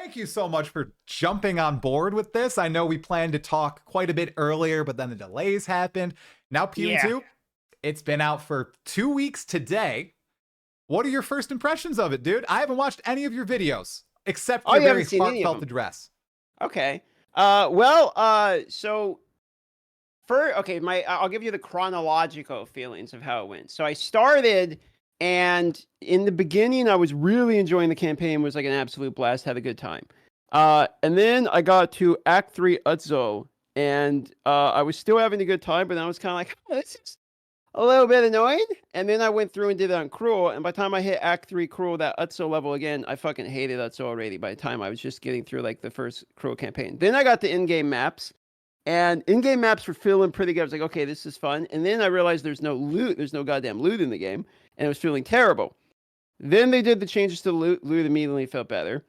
thank you so much for jumping on board with this. I know we planned to talk quite a bit earlier, but then the delays happened. Now PoE2, it's been out for 2 weeks today. What are your first impressions of it, dude? I haven't watched any of your videos except your very heartfelt address. Okay. So I'll give you the chronological feelings of how it went. So I started, and in the beginning, I was really enjoying the campaign. It was like an absolute blast. Had a good time. And then I got to Act 3 Utzo, and I was still having a good time, but I was kind of like, oh, this is a little bit annoying. And then I went through and did it on Cruel, and by the time I hit Act 3 Cruel, that Utzo level again, I fucking hated Utzo already by the time I was just getting through like the first Cruel campaign. Then I got the in-game maps, and in-game maps were feeling pretty good. I was like, okay, this is fun. And then I realized there's no loot. There's no goddamn loot in the game, and it was feeling terrible. Then they did the changes to the loot. Loot immediately felt better.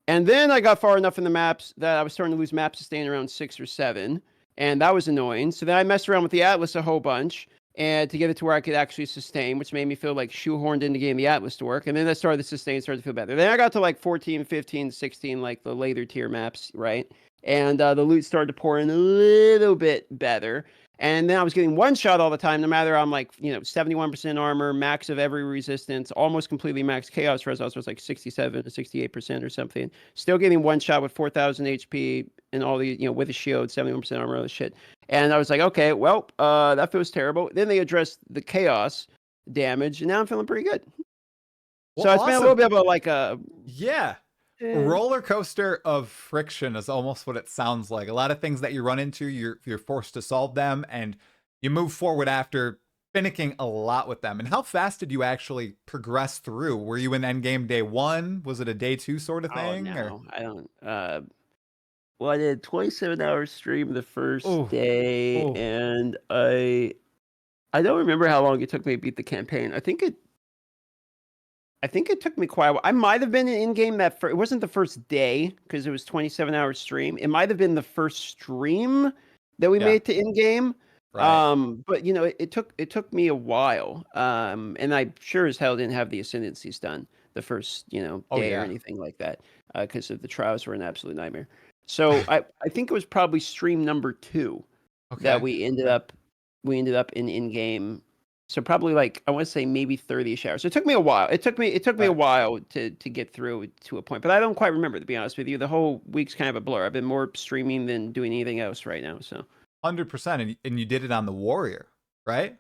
And then I got far enough in the maps that I was starting to lose map sustain around 6 or 7, and that was annoying. So then I messed around with the Atlas a whole bunch, and to get it to where I could actually sustain, which made me feel like shoehorned into getting the Atlas to work. And then I started to sustain, started to feel better. Then I got to like 14, 15, 16, like the later tier maps, right? And the loot started to pour in a little bit better. And then I was getting one shot all the time, no matter I'm like, 71% armor, max of every resistance, almost completely max chaos res. I was like 67 to 68% or something. Still getting one shot with 4,000 HP and all the, with a shield, 71% armor, all this shit. And I was like, okay, well, that feels terrible. Then they addressed the chaos damage, and now I'm feeling pretty good. Well, so it's been a little bit of like a roller coaster of friction is almost what it sounds like. A lot of things that you run into, you're forced to solve them, and you move forward after finicking a lot with them. And how fast did you actually progress through? Were you in endgame day 1? Was it a day 2 sort of thing? Oh, no, I don't. Well, I did a 27-hour stream the first day, and I don't remember how long it took me to beat the campaign. I think it took me quite a while. I might have been in game it wasn't the first day because it was 27-hour stream. It might have been the first stream that we made to in game. Right. But it took me a while. And I sure as hell didn't have the ascendancies done the first day or anything like that because the trials were an absolute nightmare. So I think it was probably stream number 2 that we ended up in game. So probably like I want to say maybe 30-ish hours. So it took me a while. It took me a while to get through to a point, but I don't quite remember, to be honest with you. The whole week's kind of a blur. I've been more streaming than doing anything else right now. So 100%, and you did it on the Warrior, right?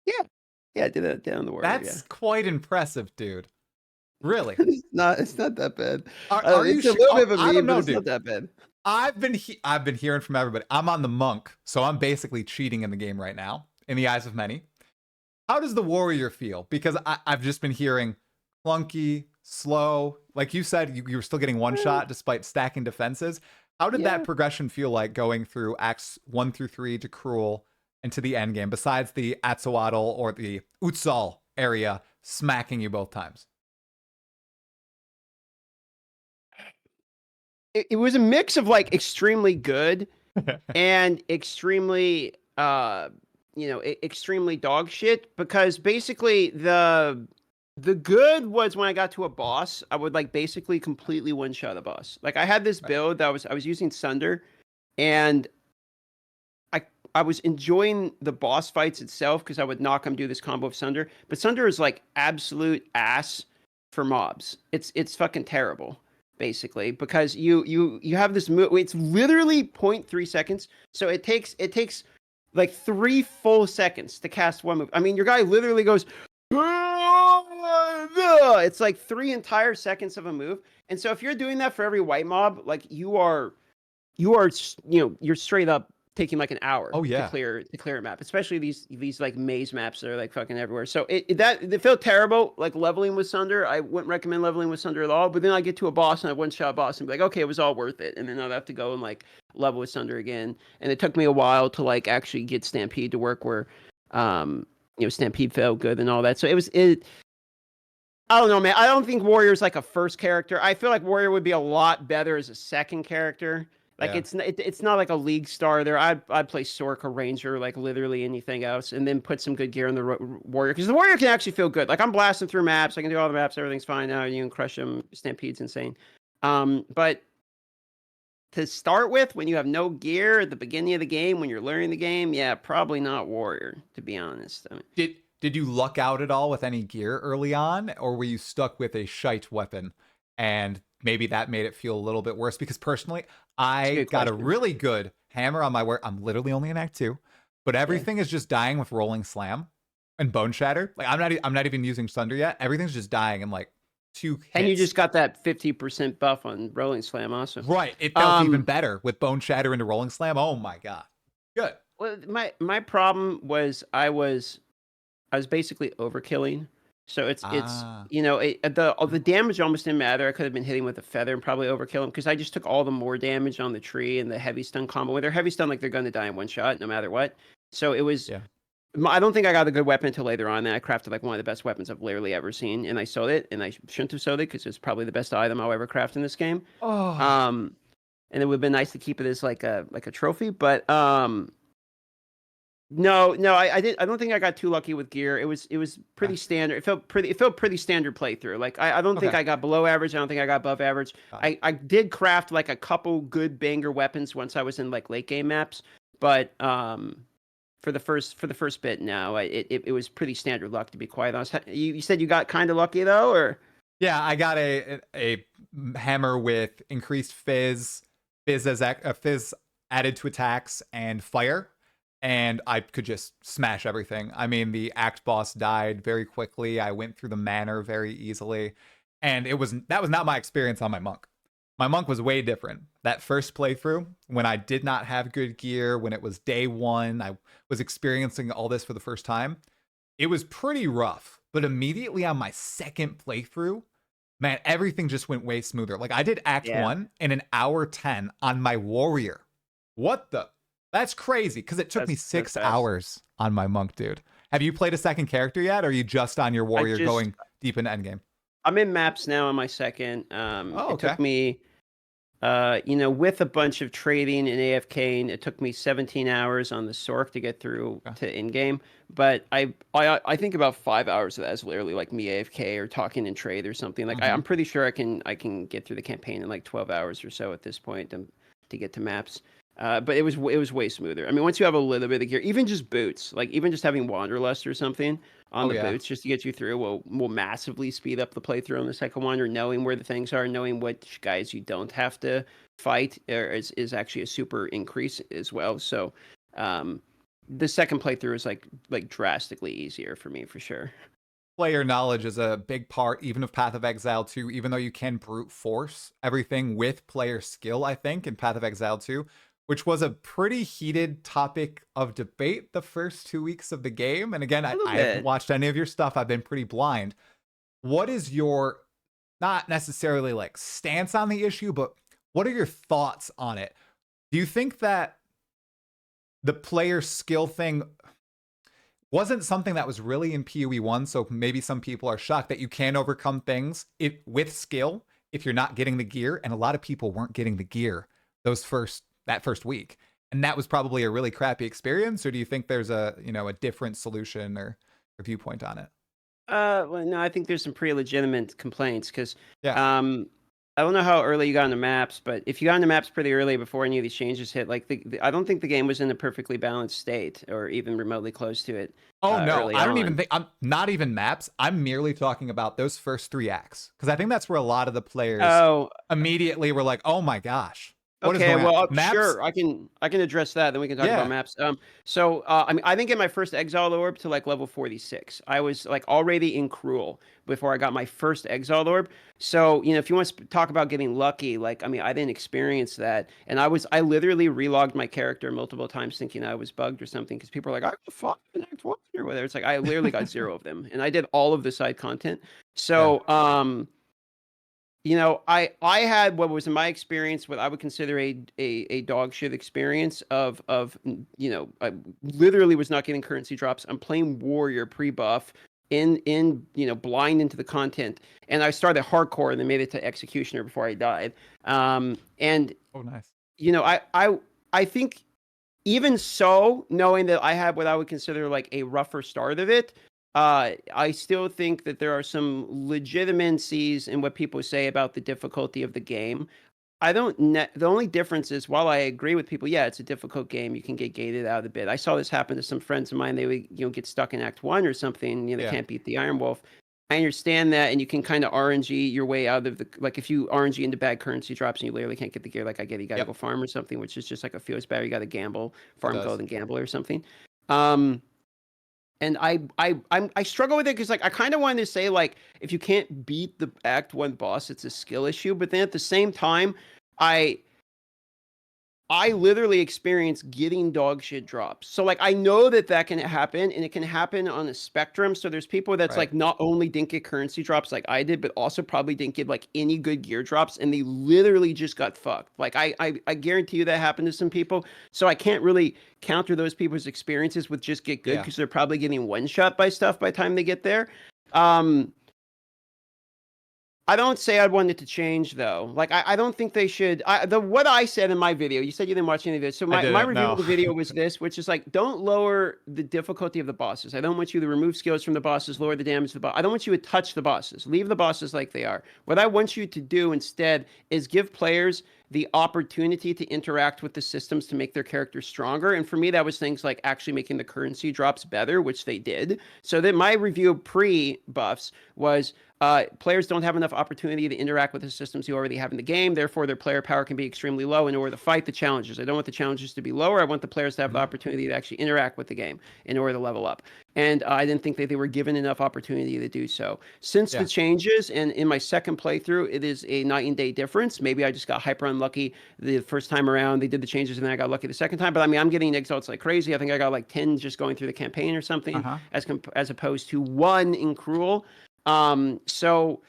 Yeah, I did it on the Warrior. That's quite impressive, dude. Really? It's not that bad. Are you a little bit of a meme, but it's not that bad. I've been hearing from everybody. I'm on the monk, so I'm basically cheating in the game right now, in the eyes of many. How does the Warrior feel? Because I've just been hearing clunky, slow. Like you said, you were still getting one shot despite stacking defenses. How did that progression feel like going through Acts 1 through 3 to Cruel and to the end game, besides the Atzoatl or the Utsal area smacking you both times? It was a mix of like extremely good and extremely extremely dog shit, because basically the good was when I got to a boss, I would like basically completely one-shot a boss. Like I had this build that I was using Sunder, and I was enjoying the boss fights itself because I would knock him, do this combo of Sunder. But Sunder is like absolute ass for mobs. It's fucking terrible, basically, because you have this move. It's literally 0.3 seconds. So it takes like 3 full seconds to cast one move. I mean, your guy literally goes, it's like 3 entire seconds of a move. And so if you're doing that for every white mob, like you're straight up taking like an hour to clear a map, especially these like maze maps that are like fucking everywhere. So it felt terrible, like leveling with Sunder. I wouldn't recommend leveling with Sunder at all. But then I get to a boss and I one-shot boss and be like, okay, it was all worth it. And then I'd have to go and like level with Sunder again. And it took me a while to like actually get Stampede to work where Stampede felt good and all that. So I don't know, man. I don't think Warrior's like a first character. I feel like Warrior would be a lot better as a second character. Like it's not like a league starter. I'd play Sorka Ranger, like literally anything else, and then put some good gear on the Warrior, because the Warrior can actually feel good. Like I'm blasting through maps, I can do all the maps, everything's fine now. You can crush them. Stampede's insane. But to start with, when you have no gear at the beginning of the game, when you're learning the game, yeah, probably not warrior, to be honest. I mean, Did you luck out at all with any gear early on, or were you stuck with a shite weapon, and maybe that made it feel a little bit worse? Because personally, it's a I good got a question. really good hammer on my work. I'm literally only in Act 2, but everything is just dying with rolling slam and bone shatter. Like I'm not even using thunder yet. Everything's just dying in like 2 hits. And you just got that 50% buff on rolling slam, also. Right. It felt even better with bone shatter into rolling slam. Oh my god. Good. Well, my problem was I was basically overkilling. So it's the damage almost didn't matter. I could have been hitting with a feather and probably overkill him because I just took all the more damage on the tree and the heavy stun combo. When they're heavy stun, like they're going to die in one shot no matter what. So it was. Yeah. I don't think I got a good weapon until later on. Then I crafted like one of the best weapons I've literally ever seen, and I sold it. And I shouldn't have sold it because it's probably the best item I'll ever craft in this game. Oh. And it would have been nice to keep it as like a trophy, but no, I don't think I got too lucky with gear. It was pretty standard. It felt pretty standard playthrough. Like I don't think I got below average. I don't think I got above average. I did craft like a couple good banger weapons once I was in like late game maps, but for the first bit, no, it was pretty standard luck, to be quite honest. You said you got kind of lucky though, or? Yeah, I got a hammer with increased fizz added to attacks and fire, and I could just smash everything. I mean, the act boss died very quickly. I went through the manor very easily, and that was not my experience on my monk. My monk was way different. That first playthrough, when I did not have good gear, when it was day one, I was experiencing all this for the first time. It was pretty rough, but immediately on my second playthrough, man, everything just went way smoother. Like I did Act 1 in an hour 10 on my warrior. What the? That's crazy, because it took me 6 hours on my monk, dude. Have you played a second character yet, or are you just on your warrior going deep into endgame? I'm in maps now on my second. Okay. It took me, with a bunch of trading and AFKing, it took me 17 hours on the Sork to get through to in-game. But I think about 5 hours of that is literally like me AFK or talking in trade or something. Like I'm pretty sure I can get through the campaign in like 12 hours or so at this point to get to maps. But it was way smoother. I mean, once you have a little bit of gear, even just boots, like even just having Wanderlust or something on the boots just to get you through will massively speed up the playthrough on the second one, or knowing where the things are, knowing which guys you don't have to fight is actually a super increase as well. So the second playthrough is like drastically easier for me, for sure. Player knowledge is a big part, even of Path of Exile 2, even though you can brute force everything with player skill, I think, in Path of Exile 2, which was a pretty heated topic of debate the first 2 weeks of the game. And again, I haven't watched any of your stuff. I've been pretty blind. What is your, not necessarily like stance on the issue, but what are your thoughts on it? Do you think that the player skill thing wasn't something that was really in PoE1, so maybe some people are shocked that you can overcome things with skill if you're not getting the gear, and a lot of people weren't getting the gear that first week, and that was probably a really crappy experience? Or do you think there's a different solution or viewpoint on it? Well, no, I think there's some pretty legitimate complaints because I don't know how early you got into maps, but if you got into maps pretty early before any of these changes hit, like I don't think the game was in a perfectly balanced state or even remotely close to it. Oh no, I don't even think, I'm not even maps. I'm merely talking about those first 3 acts, because I think that's where a lot of the players immediately were like, "Oh my gosh." Okay, well, sure, I can address that. Then we can talk about maps. I mean, I didn't get my first Exile Orb to like level 46. I was like already in Cruel before I got my first Exile Orb. So if you want to talk about getting lucky, like I mean, I didn't experience that, and I literally relogged my character multiple times thinking I was bugged or something, because people are like, "I got 5 in Act 1" or whatever. It's like I literally got 0 of them, and I did all of the side content. So I had what was in my experience what I would consider a dog shit experience of I literally was not getting currency drops. I'm playing warrior pre-buff in blind into the content, and I started hardcore and then made it to executioner before I died. And oh nice. I think even so, knowing that I had what I would consider like a rougher start of it, I still think that there are some legitimacies in what people say about the difficulty of the game. I don't. The only difference is, while I agree with people, yeah, it's a difficult game. You can get gated out a bit. I saw this happen to some friends of mine. They would, get stuck in Act 1 or something. They Yeah. can't beat the Iron Wolf. I understand that, and you can kind of RNG your way out of the, like, if you RNG into bad currency drops and you literally can't get the gear, like I get, you got to Yep. go farm or something, which is just like a feels bad. You got to gamble, farm does. gold and gamble or something. And I struggle with it because, like, I kind of wanted to say, like, if you can't beat the Act 1 boss, it's a skill issue. But then at the same time, I I literally experience getting dog shit drops. So, like, I know that that can happen, and it can happen on a spectrum. So there's people that's Right. like, not only didn't get currency drops like I did, but also probably didn't get like any good gear drops, and they literally just got fucked. Like, I guarantee you that happened to some people. So I can't really counter those people's experiences with just get good, Yeah. because they're probably getting one shot by stuff by the time they get there. Um, I don't say I'd want it to change though. Like, I don't think they should. What I said in my video, you said you didn't watch any of this. So I my didn't review of know. the video was this, which is like, don't lower the difficulty of the bosses. I don't want you to remove skills from the bosses, lower the damage of the boss. I don't want you to touch the bosses. Leave the bosses like they are. What I want you to do instead is give players the opportunity to interact with the systems to make their characters stronger. And for me, that was things like actually making the currency drops better, which they did. So that my review pre-buffs was, players don't have enough opportunity to interact with the systems you already have in the game. Therefore, their player power can be extremely low in order to fight the challenges. I don't want the challenges to be lower. I want the players to have the opportunity to actually interact with the game in order to level up. And I didn't think that they were given enough opportunity to do so. Since the Yeah. changes, and in my second playthrough, it is a night and day difference. Maybe I just got hyper unlucky the first time around. They did the changes, and then I got lucky the second time. But I mean, I'm getting exalts like crazy. I think I got like 10 just going through the campaign or something, Uh-huh. as opposed to 1 in Cruel. So,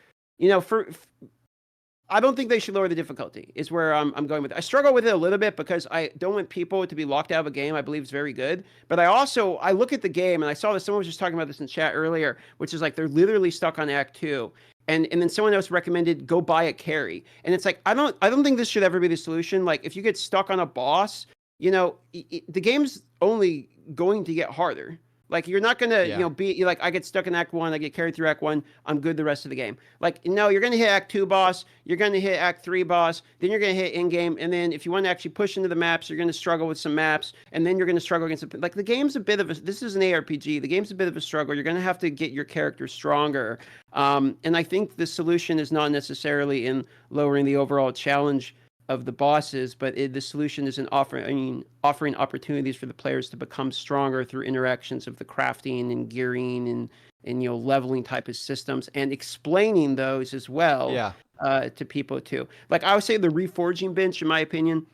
I don't think they should lower the difficulty, is where I'm going with it. I struggle with it a little bit because I don't want people to be locked out of a game I believe is very good. But I look at the game, and I saw this, someone was just talking about this in chat earlier, which is like they're literally stuck on Act 2. And then someone else recommended go buy a carry. And it's like, I don't think this should ever be the solution. Like, if you get stuck on a boss, the game's only going to get harder. Like, you're not gonna, Yeah. you're like, I get stuck in Act 1, I get carried through Act 1, I'm good the rest of the game. Like, no, you're gonna hit Act 2 boss, you're gonna hit Act 3 boss, then you're gonna hit in-game, and then if you want to actually push into the maps, you're gonna struggle with some maps, and then you're gonna struggle against like, the game's a bit of a, this is an ARPG, the game's a bit of a struggle. You're gonna have to get your character stronger. And I think the solution is not necessarily in lowering the overall challenge of the bosses, but the solution is in offering opportunities for the players to become stronger through interactions of the crafting and gearing and leveling type of systems, and explaining those as well, Yeah. to people too. Like, I would say the reforging bench, in my opinion,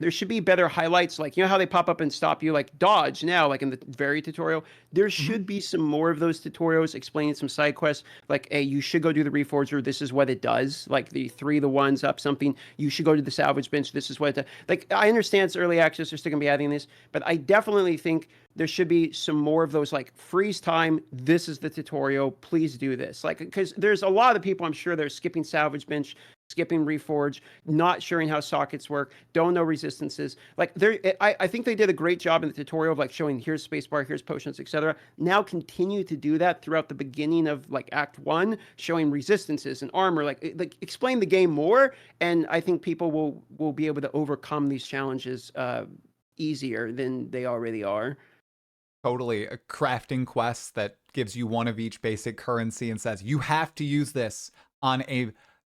there should be better highlights, like, how they pop up and stop you, like dodge now, like in the very tutorial. There should be some more of those tutorials explaining some side quests, like, hey, you should go do the reforger, this is what it does, like the 3 the ones up something, you should go to the salvage bench, this is what it does. Like, I understand it's early access, they're still gonna be adding this, but I definitely think there should be some more of those, like, freeze time, this is the tutorial, please do this. Like, because there's a lot of people, I'm sure, they're skipping salvage bench, skipping reforge, not sharing how sockets work, don't know resistances. Like, I think they did a great job in the tutorial of like showing, here's spacebar, here's potions, etc. Now continue to do that throughout the beginning of like Act 1, showing resistances and armor, like explain the game more, and I think people will be able to overcome these challenges easier than they already are. Totally. A crafting quest that gives you one of each basic currency and says you have to use this on a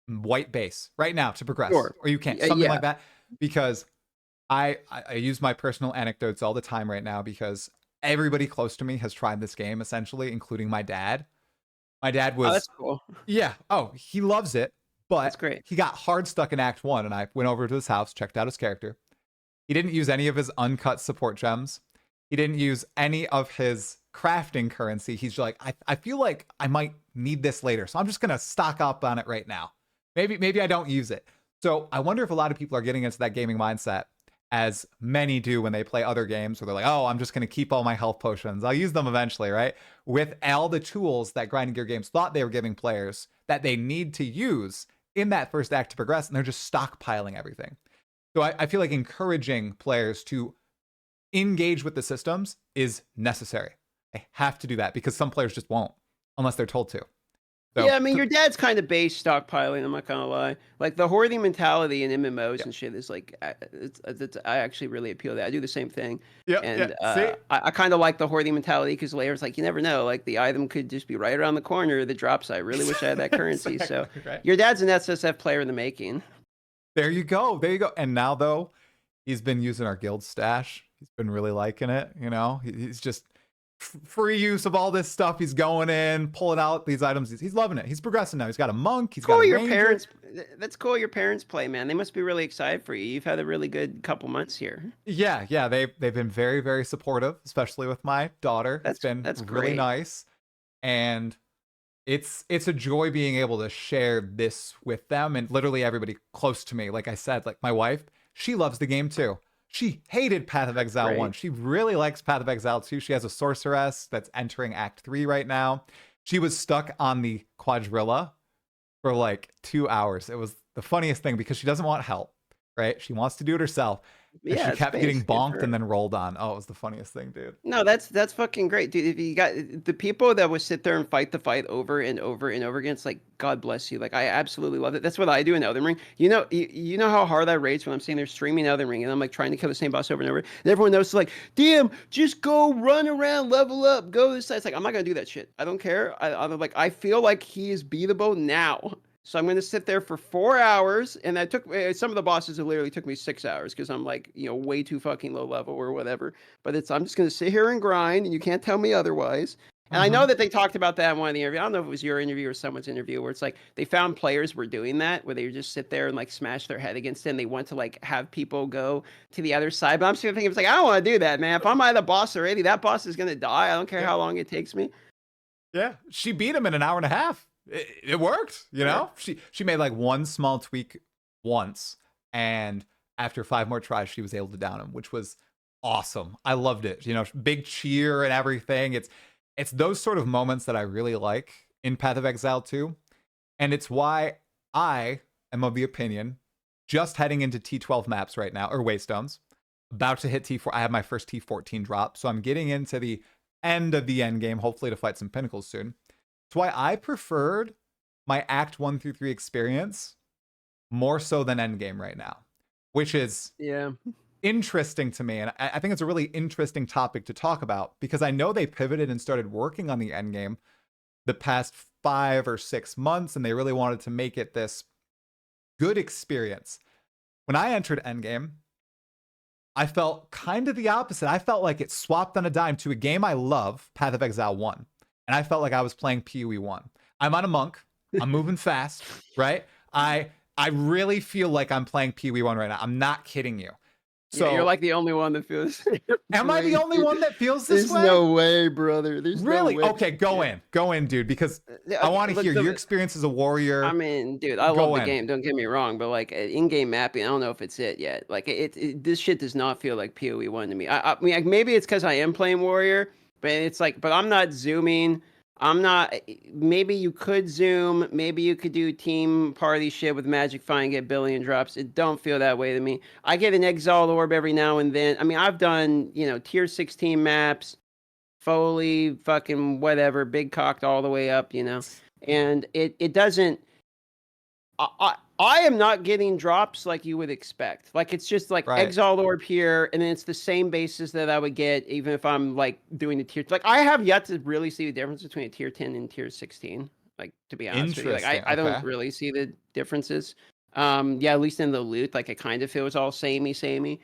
white base right now to progress, Sure. or you can't, something Yeah. like that. Because I use my personal anecdotes all the time right now, because everybody close to me has tried this game, essentially, including my dad. My dad Oh, was, that's cool. yeah, oh, he loves it, That's but great. he got hard stuck in Act 1, and I went over to his house, checked out his character. He didn't use any of his uncut support gems. He didn't use any of his crafting currency. He's like, I feel like I might need this later, so I'm just gonna stock up on it right now. Maybe I don't use it. So I wonder if a lot of people are getting into that gaming mindset, as many do when they play other games, where they're like, oh, I'm just gonna keep all my health potions. I'll use them eventually, right? With all the tools that grinding gear games thought they were giving players that they need to use in that first act to progress, and they're just stockpiling everything. So I feel like encouraging players to engage with the systems is necessary. They have to do that because some players just won't unless they're told to. So, Yeah, I mean, your dad's kind of base stockpiling. I'm not gonna lie. Like the hoarding mentality in MMOs and shit is like, I actually really appeal to that. I do the same thing, yeah. and See, I kind of like the hoarding mentality because layers, like, you never know. Like the item could just be right around the corner of the drop site. I really wish I had that currency. So exactly, right. your dad's an SSF player in the making. There you go. There you go. And now though, he's been using our guild stash. He's been really liking it. You know, he's just free use of all this stuff. He's going in, pulling out these items. He's loving it. He's progressing now. He's got a monk. He's got a Your ranger. parents. That's cool. Your parents play, man. They must be really excited for you. You've had a really good couple months here. Yeah. They've been very, very supportive, especially with my daughter. It's been That's really great. nice. And it's a joy being able to share this with them and literally everybody close to me. Like I said, like my wife, she loves the game too. She hated Path of Exile 1. She really likes Path of Exile 2. She has a sorceress that's entering Act 3 right now. She was stuck on the quadrilla for like 2 hours. It was the funniest thing because she doesn't want help, right? She wants to do it herself. And Yeah, she it's kept getting space. Good for bonked her. and then rolled on. Oh, it was the funniest thing, dude. No, that's fucking great, dude. If you got the people that would sit there and fight the fight over and over and over again, it's like, God bless you. Like, I absolutely love it. That's what I do in Elden Ring. You know how hard I rage when I'm sitting there streaming Elden Ring and I'm like trying to kill the same boss over and over. And everyone knows, like, damn, just go run around, level up, go this side. It's like, I'm not gonna do that shit. I don't care. I feel like he is beatable now. So I'm going to sit there for 4 hours, and that took some of the bosses. It literally took me 6 hours because I'm like, way too fucking low level or whatever. But I'm just going to sit here and grind, and you can't tell me otherwise. And I know that they talked about that in one of the interviews. I don't know if it was your interview or someone's interview, where it's like they found players were doing that, where they just sit there and like smash their head against it, and they want to like have people go to the other side. But I'm still thinking, it's like, I don't want to do that, man. If I'm at the boss already, that boss is going to die. I don't care how long it takes me. Yeah, she beat him in an hour and a half. It worked, you know. She made like one small tweak once, and after 5 more tries, she was able to down him, which was awesome. I loved it. You know, big cheer and everything. It's those sort of moments that I really like in Path of Exile 2, and it's why I am of the opinion, just heading into T12 maps right now, or Waystones, about to hit T4. I have my first T14 drop, so I'm getting into the end of the end game, hopefully to fight some pinnacles soon. That's why I preferred my Act 1 through 3 experience more so than Endgame right now, which is interesting to me. And I think it's a really interesting topic to talk about because I know they pivoted and started working on the Endgame the past 5 or 6 months, and they really wanted to make it this good experience. When I entered Endgame, I felt kind of the opposite. I felt like it swapped on a dime to a game I love, Path of Exile 1. And I felt like I was playing PoE1. I'm on a monk. I'm moving fast, right? I really feel like I'm playing PoE1 right now. I'm not kidding you. So you're like the only one that feels. Am I the only one that feels this way? There's no way, brother. There's really? No way. Okay, go in, dude, because I want to hear your experience as a warrior. I mean, dude, I love the game. Don't get me wrong, but like in-game mapping, I don't know if it's it yet. Like this shit does not feel like PoE1 to me. I mean, like, maybe it's because I am playing warrior, but it's like, but I'm not zooming. I'm not. Maybe you could zoom. Maybe you could do team party shit with Magic Find, get billion drops. It don't feel that way to me. I get an Exiled Orb every now and then. I mean, I've done tier 16 maps, Foley, fucking whatever, big cocked all the way up, and it doesn't. I am not getting drops like you would expect. Like it's just like Exiled Orb here, and then it's the same basis that I would get even if I'm like doing the tier. Like I have yet to really see the difference between a tier 10 and tier 16. Like to be honest with you, like I don't really see the differences. Yeah, at least in the loot, like it kind of feels all samey.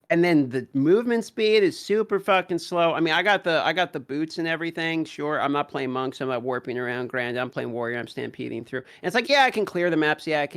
And then the movement speed is super fucking slow. I mean, I got the boots and everything. Sure, I'm not playing monks. I'm not warping around. Granted, I'm playing warrior. I'm stampeding through. And it's like, yeah, I can clear the maps. Yeah, I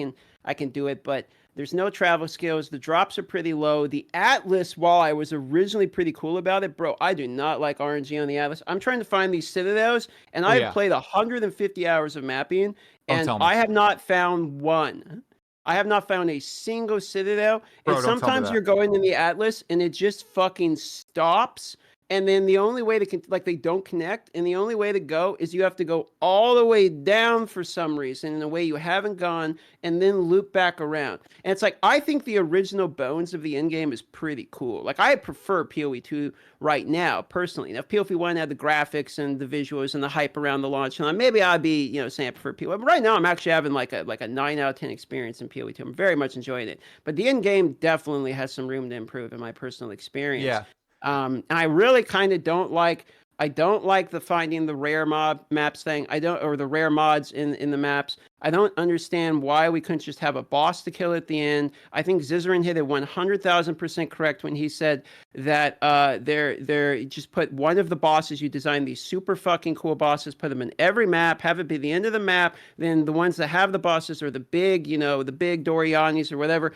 can do it. But there's no travel skills. The drops are pretty low. The Atlas, while I was originally pretty cool about it, bro, I do not like RNG on the Atlas. I'm trying to find these citadels, and I've played 150 hours of mapping, and I have not found one. I have not found a single citadel. Bro, and sometimes you're going in the Atlas and it just fucking stops and then the only way they don't connect, and the only way to go is you have to go all the way down for some reason in a way you haven't gone, and then loop back around. And it's like, I think the original bones of the end game is pretty cool. Like, I prefer PoE2 right now personally. Now, if PoE1 had the graphics and the visuals and the hype around the launch, and maybe I'd be saying I prefer PoE. But right now, I'm actually having like a 9 out of 10 experience in PoE2. I'm very much enjoying it. But the end game definitely has some room to improve in my personal experience. Yeah. And I really kind of don't like. I don't like the finding the rare maps thing. Or the rare mods in the maps. I don't understand why we couldn't just have a boss to kill at the end. I think Zizarin hit it 100,000% correct when he said that they're just put one of the bosses. You design these super fucking cool bosses, put them in every map, have it be the end of the map. Then the ones that have the bosses are the big, the big Dorianis or whatever.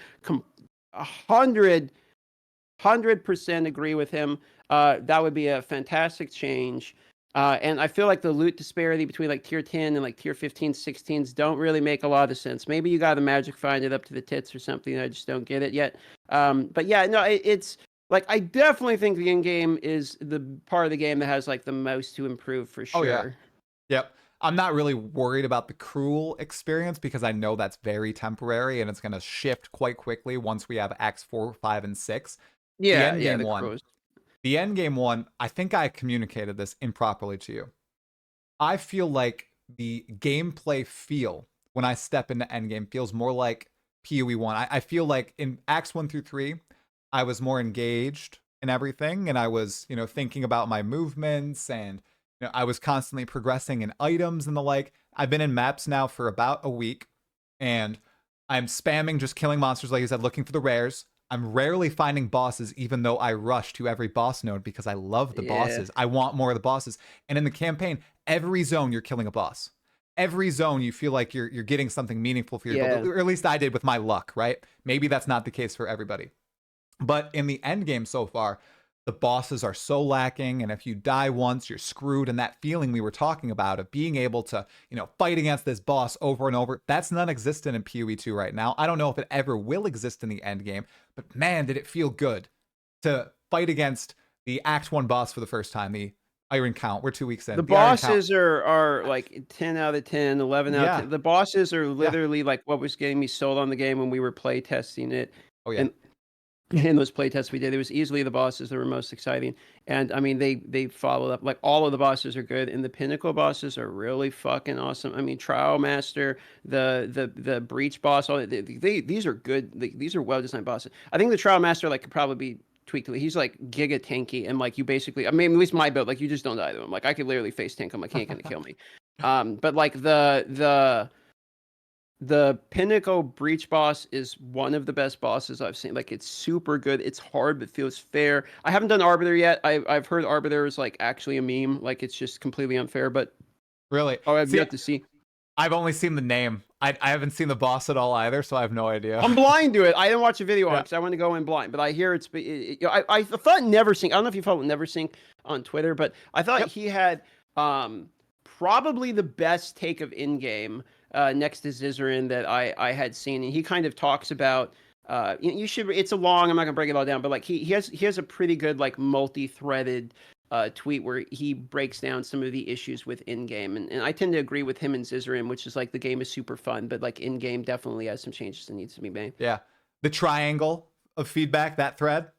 100% agree with him. That would be a fantastic change. And I feel like the loot disparity between like tier 10 and like tier 15, 16s don't really make a lot of sense. Maybe you got to magic find it up to the tits or something. I just don't get it yet. But yeah, no, it's like, I definitely think the end game is the part of the game that has like the most to improve for sure. Oh yeah. Yep. I'm not really worried about the cruel experience because I know that's very temporary and it's going to shift quite quickly once we have Acts 4, 5, and 6. Yeah, The end game one, I think I communicated this improperly to you. I feel like the gameplay feel when I step into endgame feels more like PoE1. I feel like in Acts 1 through 3, I was more engaged in everything, and I was, thinking about my movements, and I was constantly progressing in items and the like. I've been in maps now for about a week, and I'm spamming just killing monsters, like you said, looking for the rares. I'm rarely finding bosses, even though I rush to every boss node because I love the bosses. I want more of the bosses. And in the campaign, every zone you're killing a boss. Every zone you feel like you're getting something meaningful for your build. Or at least I did with my luck, right? Maybe that's not the case for everybody. But in the end game so far, the bosses are so lacking, and if you die once, you're screwed. And that feeling we were talking about of being able to, fight against this boss over and over, that's non-existent in PoE2 right now. I don't know if it ever will exist in the end game, but man, did it feel good to fight against the Act 1 boss for the first time, the Iron Count. We're 2 weeks in. The bosses are like 10 out of 10, 11 out of 10. The bosses are literally like what was getting me sold on the game when we were play testing it. Oh yeah. And in those playtests we did, it was easily the bosses that were most exciting. And I mean, they followed up. Like, all of the bosses are good, and the pinnacle bosses are really fucking awesome. I mean, Trial Master, the Breach boss, these are good. These are well designed bosses. I think the Trial Master could probably be tweaked. He's like giga tanky, and like you basically, I mean, at least my build, like you just don't die to him. Like, I could literally face tank him. Like, he ain't gonna kill me. But like the Pinnacle Breach boss is one of the best bosses I've seen. Like, it's super good. It's hard, but feels fair. I haven't done Arbiter yet. I've heard Arbiter is like actually a meme. Like, it's just completely unfair. But really, I've yet to see. I've only seen the name. I haven't seen the boss at all either, so I have no idea. I'm blind to it. I didn't watch a video on it because I want to go in blind. But I hear I thought Neversink. I don't know if you follow Neversink on Twitter, but I thought he had probably the best take of in-game next to Zizarin that I had seen. And he kind of talks about you should. It's a long. I'm not gonna break it all down, but like he has a pretty good like multi-threaded tweet where he breaks down some of the issues with in-game, and I tend to agree with him and Zizarin, which is like the game is super fun, but like in-game definitely has some changes that needs to be made. Yeah, the triangle of feedback, that thread, I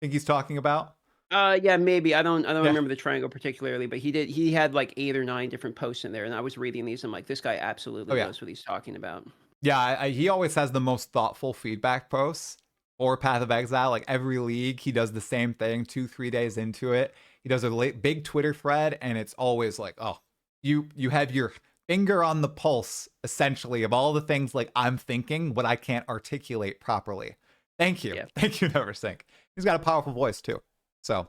think he's talking about. Yeah, maybe. I don't remember the triangle particularly, but he had like 8 or 9 different posts in there, and I was reading these. I'm like, this guy absolutely knows what he's talking about. Yeah, he always has the most thoughtful feedback posts for Path of Exile. Like, every league, he does the same thing 2-3 days into it. He does a big Twitter thread, and it's always like, oh, you have your finger on the pulse, essentially, of all the things like I'm thinking, what I can't articulate properly. Thank you. Yeah. Thank you, Neversink. He's got a powerful voice too. So,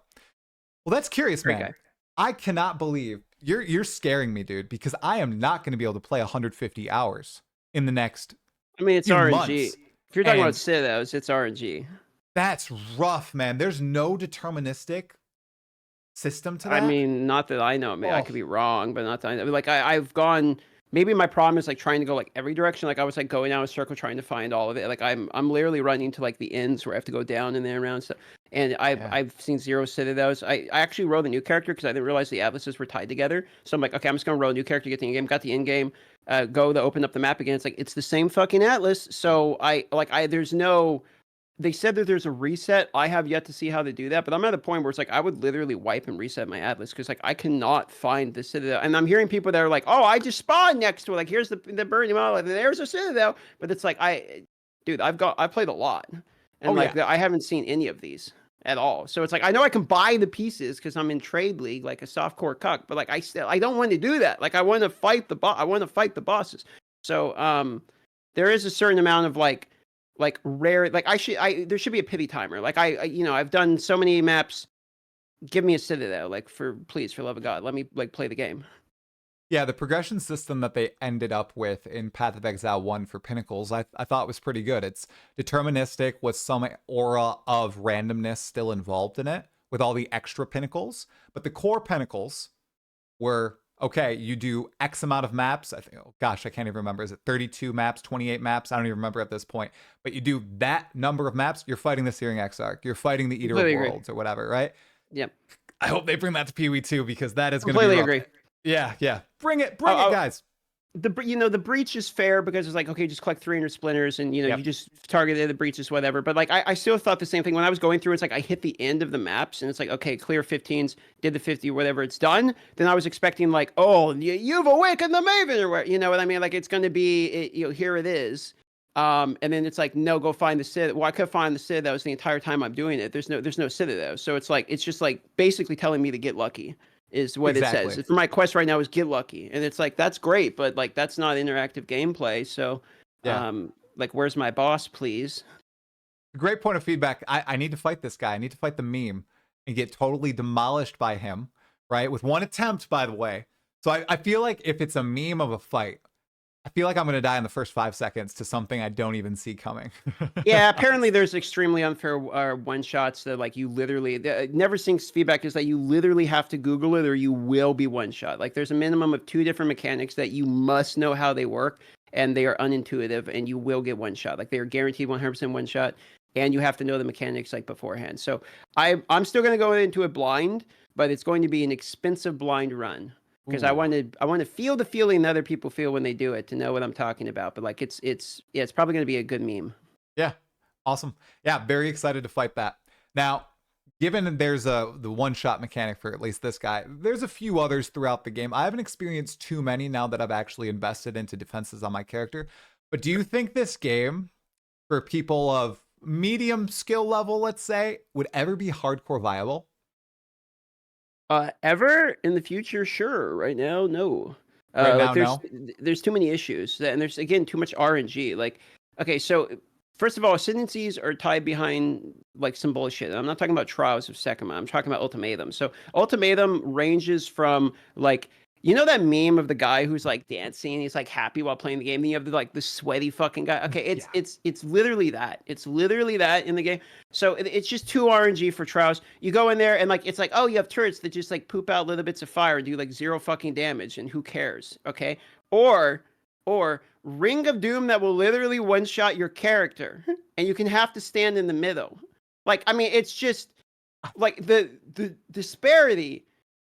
well, that's curious, man. Okay. I cannot believe you're scaring me, dude, because I am not going to be able to play 150 hours in the next. I mean, it's RNG. Months. If you're talking about Citadels, it's RNG. That's rough, man. There's no deterministic system to that. I mean, not that I know. I mean, I could be wrong, but not that I know. Like, I've gone maybe my problem is like trying to go like every direction. Like I was like going down a circle trying to find all of it. Like I'm literally running to like the ends where I have to go down and then around stuff. And Yeah. I've seen zero citadels. I actually wrote a new character because I didn't realize the atlases were tied together. So I'm like, okay, I'm just gonna roll a new character, get the in game, got the in game, go to open up the map again. It's like it's the same fucking atlas. So there's no. They said that there's a reset. I have yet to see how to do that, but I'm at a point where it's like I would literally wipe and reset my atlas because like I cannot find the citadel. And I'm hearing people that are like, "Oh, I just spawned next to it. Like here's the burning model. Like, there's a citadel." But it's like dude, I played a lot, and Oh yeah. I haven't seen any of these at all. So it's like I know I can buy the pieces because I'm in trade league like a softcore cuck, but like I don't want to do that. Like I want to fight I want to fight the bosses. So there is a certain amount of like rare, like there should be a pity timer. Like I've done so many maps. Give me a citadel, like please, for love of God, let me like play the game. Yeah, the progression system that they ended up with in Path of Exile 1 for Pinnacles, I thought was pretty good. It's deterministic with some aura of randomness still involved in it with all the extra pinnacles. But the core pinnacles were, okay, you do X amount of maps. I think, oh gosh, I can't even remember. Is it 32 maps, 28 maps? I don't even remember at this point. But you do that number of maps, you're fighting the Searing Exarch. You're fighting the Eater Completely of agree. Worlds or whatever, right? Yep. I hope they bring that to PoE2 because that is going to be Completely rough. agree. Yeah. Bring it, guys. The breach is fair because it's like, okay, just collect 300 splinters and you just targeted the breaches, whatever. But like I still thought the same thing when I was going through. It's like I hit the end of the maps and it's like, okay, clear 15s, did the 50, whatever, it's done. Then I was expecting like, oh, you've awakened the Maven, or what, you know what I mean? Like it's going to be, here it is. And then it's like, no, go find the Citadel. Well, I could find the Citadel. That was the entire time I'm doing it. There's no Citadel. So it's like, it's just like basically telling me to get lucky is what Exactly. it says. For my quest right now is get lucky. And it's like, that's great, but like, that's not interactive gameplay. So, Yeah. like, where's my boss, please? Great point of feedback. I need to fight this guy. I need to fight the meme and get totally demolished by him, right? With one attempt, by the way. So I feel like if it's a meme of a fight, I feel like I'm going to die in the first 5 seconds to something I don't even see coming. Yeah, apparently there's extremely unfair one-shots that like you literally, Never Sync's feedback is that you literally have to Google it or you will be one-shot. Like there's a minimum of 2 different mechanics that you must know how they work and they are unintuitive and you will get one-shot. Like they are guaranteed 100% one-shot and you have to know the mechanics like beforehand. So I'm still going to go into it blind, but it's going to be an expensive blind run. Because I want to feel the feeling that other people feel when they do it to know what I'm talking about. But like it's probably going to be a good meme. Yeah, awesome. Yeah, very excited to fight that. Now, given there's the one-shot mechanic for at least this guy, there's a few others throughout the game. I haven't experienced too many now that I've actually invested into defenses on my character. But do you think this game, for people of medium skill level, let's say, would ever be hardcore viable? Ever in the future, sure. Right now, no. Right now, there's too many issues, and there's again too much RNG. Like, okay, so first of all, ascendancies are tied behind like some bullshit. And I'm not talking about Trials of Ascension. I'm talking about ultimatum. So ultimatum ranges from like, you know that meme of the guy who's like dancing, he's like happy while playing the game. Then you have the sweaty fucking guy. Okay, it's literally that. It's literally that in the game. So it's just 2 RNG for Trials. You go in there and like it's like, oh, you have turrets that just like poop out little bits of fire and do like 0 fucking damage, and who cares? Okay, or Ring of Doom that will literally one-shot your character, and you can have to stand in the middle. Like, I mean, it's just like the disparity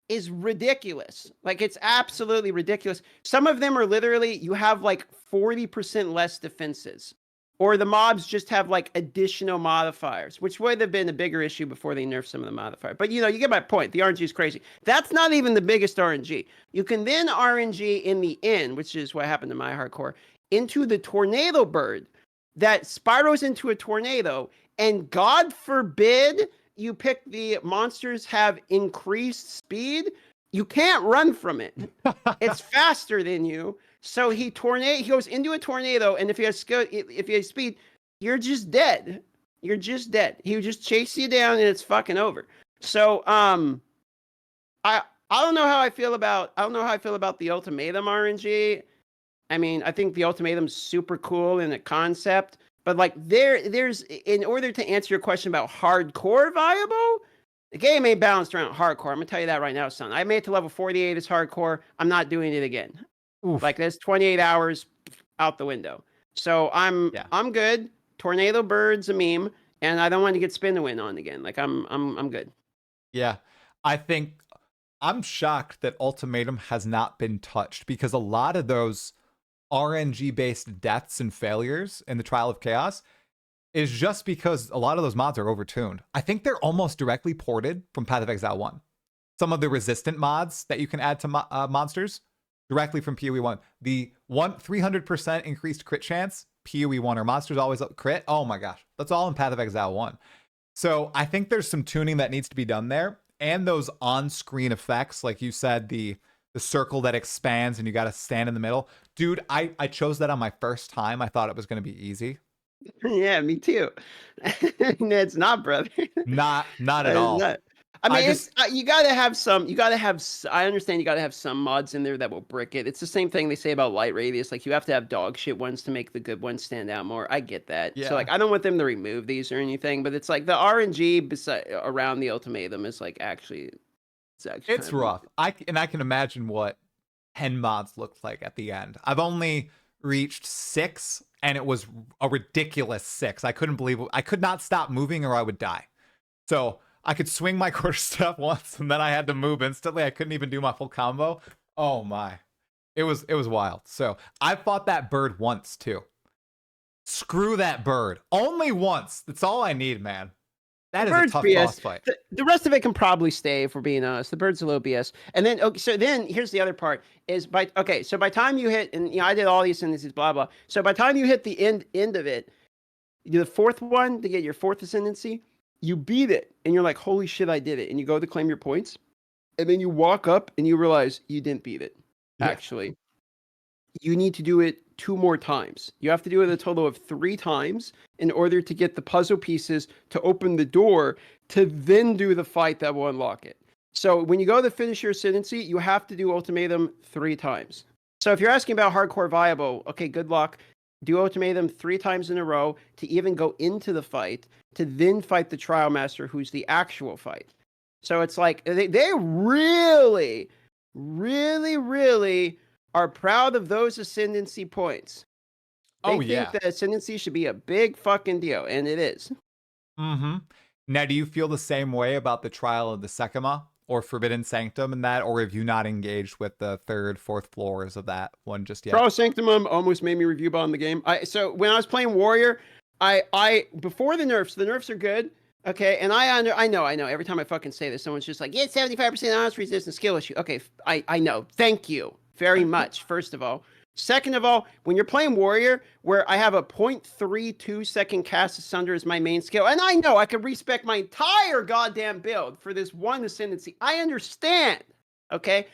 is ridiculous. Like it's absolutely ridiculous. Some of them are literally you have like 40% less defenses, or the mobs just have like additional modifiers, which would have been a bigger issue before they nerfed some of the modifiers. But you get my point. The RNG is crazy. That's not even the biggest RNG. You can then RNG in the end, which is what happened to my hardcore, into the tornado bird that spirals into a tornado, and God forbid you pick the monsters have increased speed, you can't run from it. It's faster than you. So he goes into a tornado, and if he has speed, you're just dead. You're just dead. He would just chase you down and it's fucking over. So I don't know how I feel about the ultimatum RNG. I mean, I think the ultimatum's super cool in a concept. But like there's in order to answer your question about hardcore viable, the game ain't balanced around hardcore. I'm gonna tell you that right now, son. I made it to level 48 as hardcore. I'm not doing it again. Oof. Like that's 28 hours out the window. So Yeah. I'm good. Tornado Bird's a meme, and I don't want to get spin to win on again. Like I'm good. Yeah. I think I'm shocked that Ultimatum has not been touched because a lot of those RNG based deaths and failures in the Trial of Chaos is just because a lot of those mods are overtuned. I think they're almost directly ported from Path of Exile 1. Some of the resistant mods that you can add to monsters directly from PoE 1. The 300% increased crit chance, PoE 1 or monsters always crit. Oh my gosh, that's all in Path of Exile 1. So I think there's some tuning that needs to be done there. And those on-screen effects, like you said, the circle that expands and you got to stand in the middle. Dude, I chose that on my first time. I thought it was going to be easy. Yeah, me too. No, it's not, brother. Not at It's all. not. I I mean, it's just you gotta have some. You gotta have. I understand you gotta have some mods in there that will brick it. It's the same thing they say about light radius. Like you have to have dog shit ones to make the good ones stand out more. I get that. So yeah. like, I don't want them to remove these or anything, but it's like the RNG around the ultimatum is like it's actually kind It's of annoying. rough. I can imagine what 10 mods looked like at the end. I've only reached 6 and it was a ridiculous 6. I couldn't believe it. I could not stop moving or I would die. So I could swing my quarterstaff once and then I had to move instantly. I couldn't even do my full combo. Oh my. It was wild. So I fought that bird once too. Screw that bird. Only once. That's all I need, man. The That is a bird's tough BS. boss fight. The rest of it can probably stay, if we're being honest. The bird's a little BS. And then, okay, so then here's the other part is so by time you hit, and I did all these ascendancies, blah blah. So by time you hit the end of it, the fourth one to get your fourth ascendancy, you beat it, and you're like, holy shit, I did it, and you go to claim your points, and then you walk up and you realize you didn't beat it. Yeah. Actually, you need to do it 2 more times. You have to do it a total of 3 times in order to get the puzzle pieces to open the door to then do the fight that will unlock it. So when you go to finish your ascendancy, you have to do ultimatum 3 times. So if you're asking about hardcore viable, okay, good luck. Do ultimatum 3 times in a row to even go into the fight to then fight the trial master, who's the actual fight. So it's like they really, really, really are proud of those ascendancy points. They Oh think yeah. that ascendancy should be a big fucking deal, and it is. Mm-hmm. Now, do you feel the same way about the Trial of the Sekima or Forbidden Sanctum and that, or have you not engaged with the third, fourth floors of that one just yet? Trial Sanctum almost made me review bomb the game. So when I was playing Warrior, I before the nerfs are good. Okay, and I know. Every time I fucking say this, someone's just like, yeah, 75% honest resistance skill issue. Okay, I know. Thank you very much, first of all. Second of all, when you're playing Warrior, where I have a 0.32 second cast asunder as my main skill, and I know I could respec my entire goddamn build for this one ascendancy. I understand. Okay.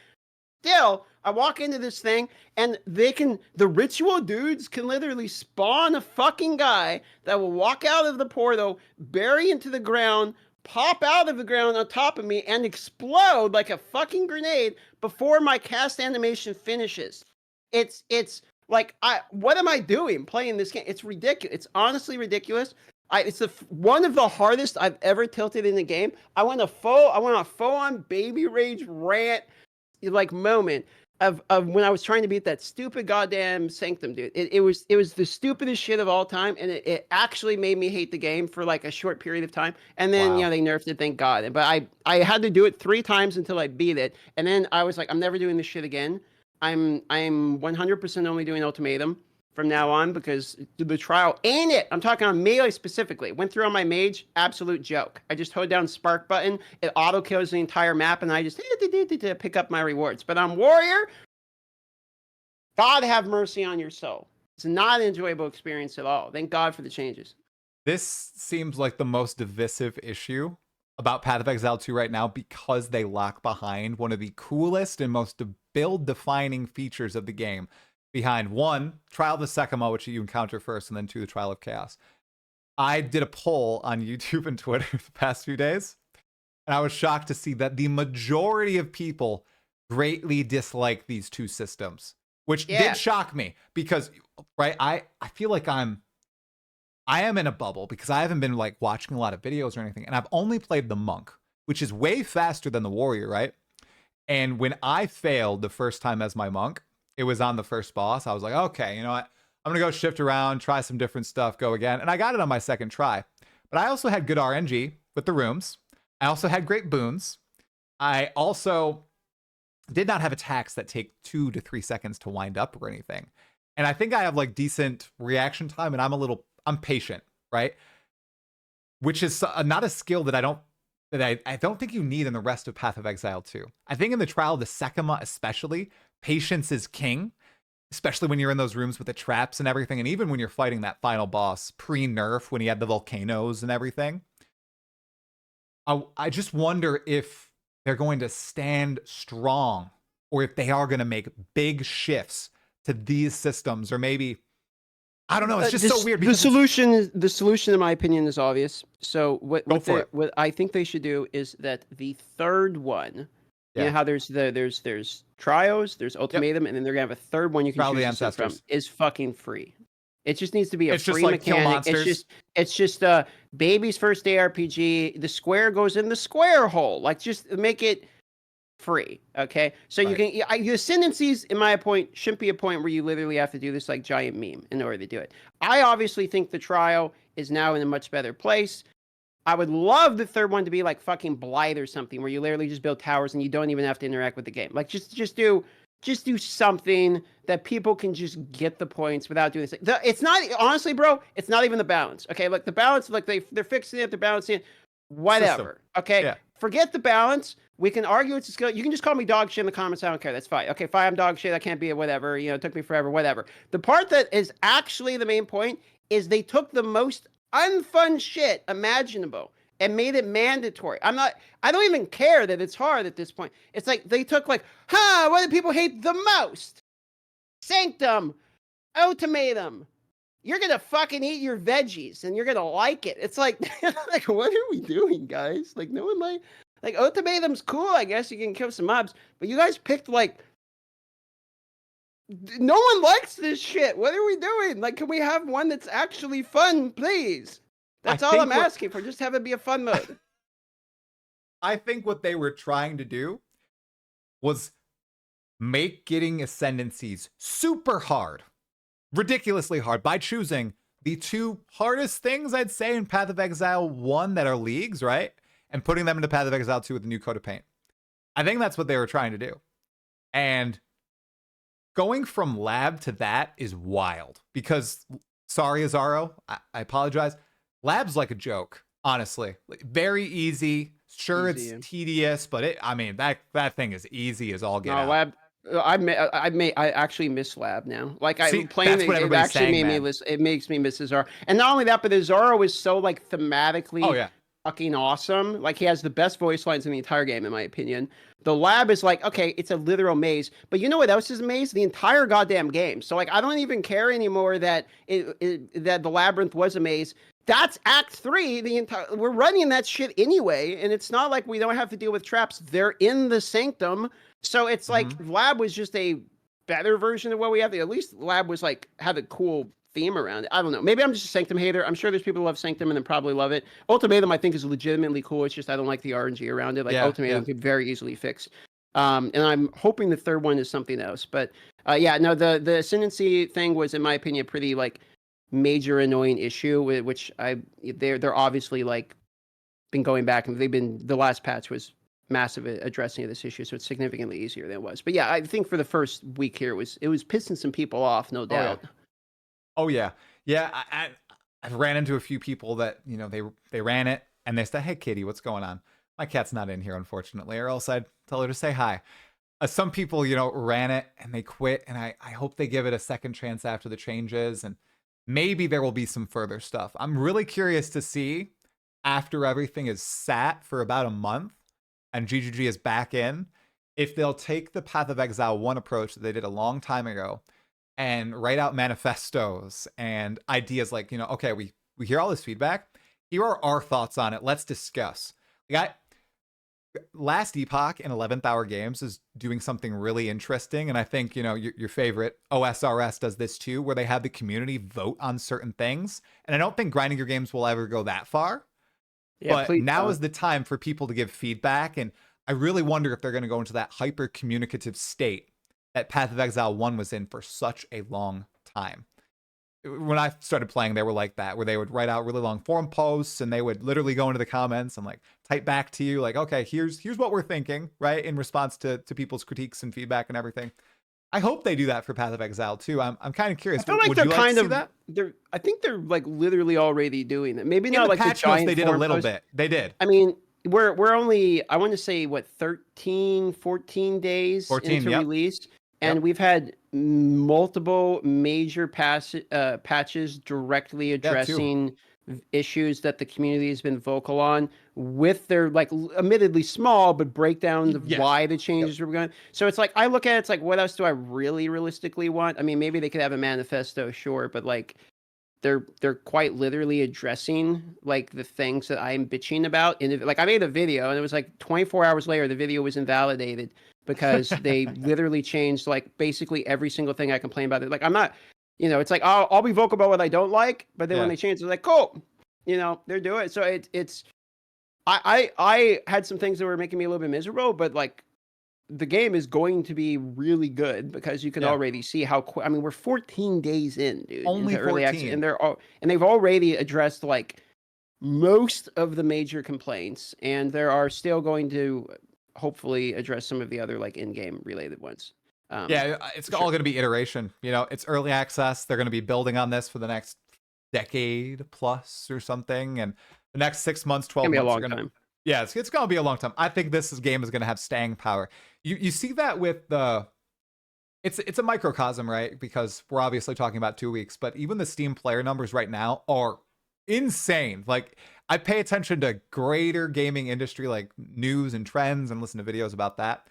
Still, I walk into this thing and the ritual dudes can literally spawn a fucking guy that will walk out of the portal, bury into the ground, pop out of the ground on top of me, and explode like a fucking grenade before my cast animation finishes. It's like, what am I doing playing this game? It's ridiculous. It's honestly ridiculous. It's one of the hardest I've ever tilted in a game. I went a full on baby rage rant like moment of when I was trying to beat that stupid goddamn Sanctum dude. It was the stupidest shit of all time, and it actually made me hate the game for like a short period of time. And then Wow. they nerfed it, thank God. But I had to do it 3 times until I beat it, and then I was like, I'm never doing this shit again. I'm 100% only doing ultimatum from now on because the trial ain't it. I'm talking on melee specifically. Went through on my mage, absolute joke. I just hold down spark button, it auto kills the entire map, and I just pick up my rewards. But on warrior, God have mercy on your soul. It's not an enjoyable experience at all. Thank God for the changes. This seems like the most divisive issue about Path of Exile 2 right now because they lock behind one of the coolest and most build-defining features of the game. Behind 1, Trial of the Sekima, which you encounter first, and then 2, the Trial of Chaos. I did a poll on YouTube and Twitter the past few days, and I was shocked to see that the majority of people greatly dislike these 2 systems, which did shock me because, right, I feel like I am in a bubble because I haven't been like watching a lot of videos or anything, and I've only played the Monk, which is way faster than the Warrior, right? And when I failed the first time as my Monk, it was on the first boss, I was like, okay, you know what? I'm going to go shift around, try some different stuff, go again. And I got it on my second try. But I also had good RNG with the rooms. I also had great boons. I also did not have attacks that take 2 to 3 seconds to wind up or anything. And I think I have like decent reaction time, and I'm patient, right? Which is not a skill that I don't think you need in the rest of Path of Exile 2. I think in the Trial of the Sekima especially, patience is king, especially when you're in those rooms with the traps and everything, and even when you're fighting that final boss pre-nerf when he had the volcanoes and everything. I just wonder if they're going to stand strong or if they are going to make big shifts to these systems, or maybe I don't know. It's just so weird. The solution, in my opinion, is obvious. So what I think they should do is that the third one, you know how there's Trials, there's Ultimatum, and then they're gonna have a third one you can choose from, is fucking free. It just needs to be a free mechanic. It's just baby's first ARPG. The square goes in the square hole. Like, just make it free. Okay, so you can the ascendancies, in my point, shouldn't be a point where you literally have to do this like giant meme in order to do it. I obviously think the trial is now in a much better place. I would love the third one to be like fucking Blythe or something, where you literally just build towers and you don't even have to interact with the game. Like, just do something that people can just get the points without doing this. It's not, honestly, bro, it's not even the balance. Okay, like the balance, like they're fixing it, they're balancing it, whatever. System. Okay, forget the balance. We can argue it's a skill. You can just call me dog shit in the comments. I don't care. That's fine. Okay, fine, I'm dog shit. I can't be a whatever. You know, it took me forever, whatever. The part that is actually the main point is they took the most unfun shit imaginable and made it mandatory. I don't even care that it's hard at this point. It's like they took like, what do people hate the most? Sanctum, Ultimatum. You're gonna fucking eat your veggies and you're gonna like it. It's like, like, what are we doing, guys? Like, no one like Ultimatum's cool, I guess you can kill some mobs, but you guys picked like, no one likes this shit. What are we doing? Like, can we have one that's actually fun, please? That's all I'm asking for. Just have it be a fun mode. I think what they were trying to do was make getting ascendancies super hard, ridiculously hard, by choosing the two hardest things I'd say in Path of Exile 1 that are leagues, right? And putting them into Path of Exile 2 with the new coat of paint. I think that's what they were trying to do. And going from lab to that is wild, because, sorry, Azaro, I apologize. Lab's like a joke, honestly. Very easy. Sure, it's tedious, but I mean, that thing is easy as all get out. Lab. I actually miss Lab now. Like, I'm playing it actually it makes me miss Azaro. And not only that, but Azaro is so like thematically fucking awesome. Like, he has the best voice lines in the entire game, in my opinion. The lab is like, okay, it's a literal maze, but you know what else is a maze? The entire goddamn game. So like, I don't even care anymore that that the labyrinth was a maze. That's Act 3. We're running that shit anyway, and it's not like we don't have to deal with traps. They're in the sanctum, so it's like Lab was just a better version of what we have. At least Lab was like, had a cool theme around it. I don't know. Maybe I'm just a Sanctum hater. I'm sure there's people who love Sanctum and then probably love it. Ultimatum, I think, is legitimately cool. It's just I don't like the RNG around it. Like, Ultimatum could very easily fix. And I'm hoping the third one is something else. But the ascendancy thing was, in my opinion, a pretty like major annoying issue, which they're obviously like been going back, and the last patch was massive at addressing this issue, so it's significantly easier than it was. But yeah, I think for the first week here, it was pissing some people off, no doubt. Oh yeah. I've ran into a few people that, you know, they ran it and they said, "Hey Kitty, what's going on?" My cat's not in here, unfortunately, or else I'd tell her to say hi. Some people, you know, ran it and they quit, and I hope they give it a second chance after the changes, and maybe there will be some further stuff. I'm really curious to see, after everything is sat for about a month and GGG is back in, if they'll take the Path of Exile 1 approach that they did a long time ago and write out manifestos and ideas like, you know, okay, we hear all this feedback. Here are our thoughts on it. Let's discuss. Last Epoch in 11th Hour Games is doing something really interesting, and I think, you know, your favorite OSRS does this too, where they have the community vote on certain things. And I don't think Grinding Your Games will ever go that far, but now is the time for people to give feedback, and I really wonder if they're going to go into that hyper communicative state that Path of Exile 1 was in for such a long time. When I started playing, they were like that, where they would write out really long forum posts and they would literally go into the comments and like type back to you like, okay, here's what we're thinking, right? In response to people's critiques and feedback and everything. I hope they do that for Path of Exile too. I'm kind of curious. I feel like Would they're you like kind to see of that? I think they're like literally already doing that. Maybe In not the like the patch notes, giant they did a forum little post. bit. They did. I mean, we're only, I want to say, what, 13, 14 days 14, into yep. release, and we've had multiple major patches directly addressing issues that the community has been vocal on, with their like admittedly small but breakdowns of why the changes were going. So it's like, I look at it, it's like, what else do I really realistically want? I mean, maybe they could have a manifesto, sure, but like they're quite literally addressing like the things that I'm bitching about. And like, I made a video and it was like 24 hours later the video was invalidated because they literally changed like basically every single thing I complain about. Like, I'm not, it's like, I'll be vocal about what I don't like, but then when they change, it's like, cool, they're doing it. So it's I had some things that were making me a little bit miserable, but like, the game is going to be really good because you can already see how quick. I mean, we're 14 days in, dude. Only into early 14. access, and they've already addressed like most of the major complaints, and there are still going to hopefully address some of the other like in-game related ones. It's all going to be iteration. It's early access. They're going to be building on this for the next decade plus or something, and the next 6 months, 12 months are going to. Yeah, it's going to be a long time. I think this game is going to have staying power. You see that with the. It's a microcosm, right? Because we're obviously talking about 2 weeks, but even the Steam player numbers right now are insane. Like, I pay attention to greater gaming industry like news and trends and listen to videos about that.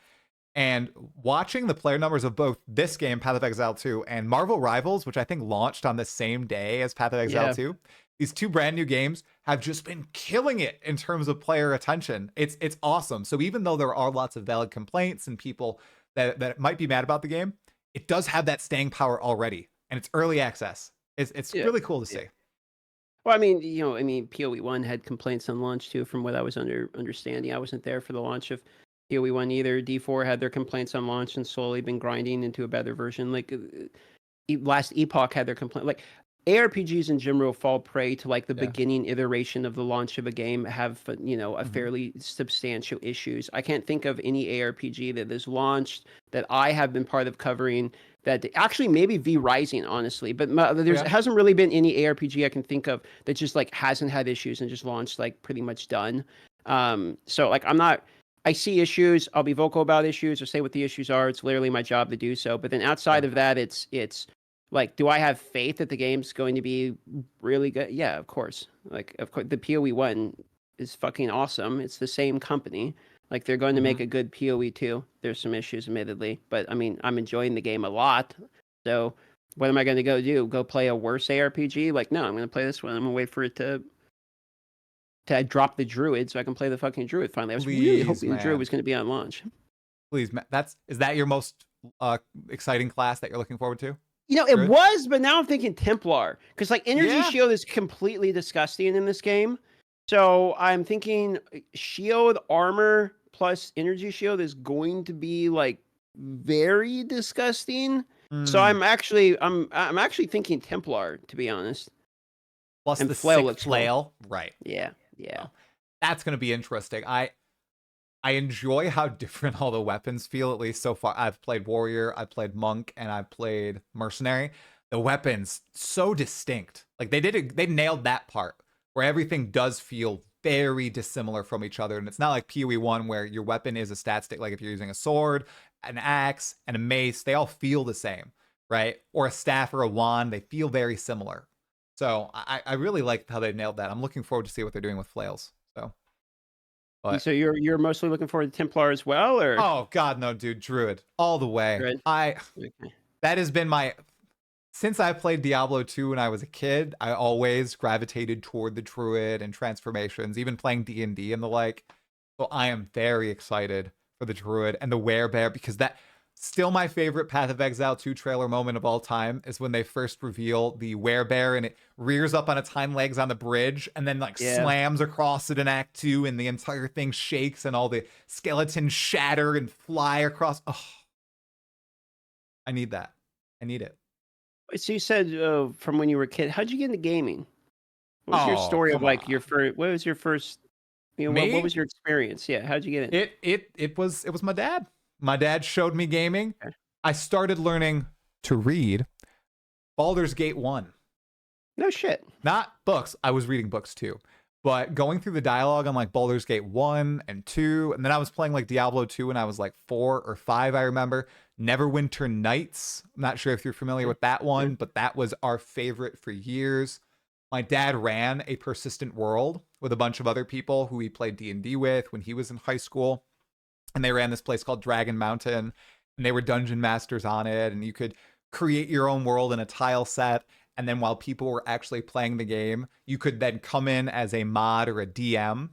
And watching the player numbers of both this game, Path of Exile 2, and Marvel Rivals, which I think launched on the same day as Path of Exile 2, these two brand new games have just been killing it in terms of player attention. It's awesome. So even though there are lots of valid complaints and people that might be mad about the game, it does have that staying power already, and it's early access. It's really cool to see. Well, I mean, PoE1 had complaints on launch too, from what I was understanding. I wasn't there for the launch of PoE1 either. D4 had their complaints on launch and slowly been grinding into a better version. Like, Last Epoch had their complaint. Like, ARPGs in general fall prey to like the beginning iteration of the launch of a game have a fairly substantial issues. I can't think of any ARPG that is launched that I have been part of covering that actually, maybe V Rising, honestly, but there hasn't really been any ARPG I can think of that just like hasn't had issues and just launched like pretty much done. So like, I see issues, I'll be vocal about issues or say what the issues are. It's literally my job to do so. But then outside of that, it's like, do I have faith that the game's going to be really good? Yeah, of course. Like, of course, the PoE1 is fucking awesome. It's the same company. Like, they're going to make a good PoE2. There's some issues, admittedly, but I mean, I'm enjoying the game a lot. So what am I going to go do? Go play a worse ARPG? Like, no, I'm going to play this one. I'm going to wait for it to drop the druid so I can play the fucking druid finally. I was really hoping the druid was going to be on launch. Please, is that your most exciting class that you're looking forward to? It was, but now I'm thinking Templar, because like Energy Shield is completely disgusting in this game. So I'm thinking Shield Armor plus Energy Shield is going to be like very disgusting. So I'm actually thinking Templar, to be honest. Plus and the flail looks flail, cool. Right? Yeah. Oh, that's going to be interesting. I enjoy how different all the weapons feel, at least so far. I've played Warrior, I've played Monk, and I've played Mercenary. The weapons, so distinct. Like, they nailed that part, where everything does feel very dissimilar from each other. And it's not like PoE1, where your weapon is a stat stick. Like, if you're using a sword, an axe, and a mace, they all feel the same, right? Or a staff or a wand, they feel very similar. So I really like how they nailed that. I'm looking forward to see what they're doing with flails. So you're mostly looking forward to Templar as well, or? Oh God, no, dude, Druid all the way. Druid. That has been since I played Diablo 2 when I was a kid. I always gravitated toward the Druid and transformations, even playing D&D and the like. So I am very excited for the Druid and the Werebear, because that still my favorite Path of Exile 2 trailer moment of all time is when they first reveal the Werebear and it rears up on its hind legs on the bridge and then like slams across it in Act 2 and the entire thing shakes and all the skeletons shatter and fly across. Oh, I need that. I need it. So you said from when you were a kid, how'd you get into gaming? What was your Oh, story of come like on. your first? What was your first? What Me? was your experience? Yeah, how'd you get in? It was my dad. My dad showed me gaming. Okay. I started learning to read Baldur's Gate 1. No shit. Not books. I was reading books too. But going through the dialogue on like Baldur's Gate 1 and 2, and then I was playing like Diablo 2 when I was like 4 or 5, I remember. Neverwinter Nights. I'm not sure if you're familiar Yeah. with that Yeah. one, but that was our favorite for years. My dad ran a persistent world with a bunch of other people who he played D&D with when he was in high school. And they ran this place called Dragon Mountain, and they were dungeon masters on it, and you could create your own world in a tile set. And then while people were actually playing the game, you could then come in as a mod or a DM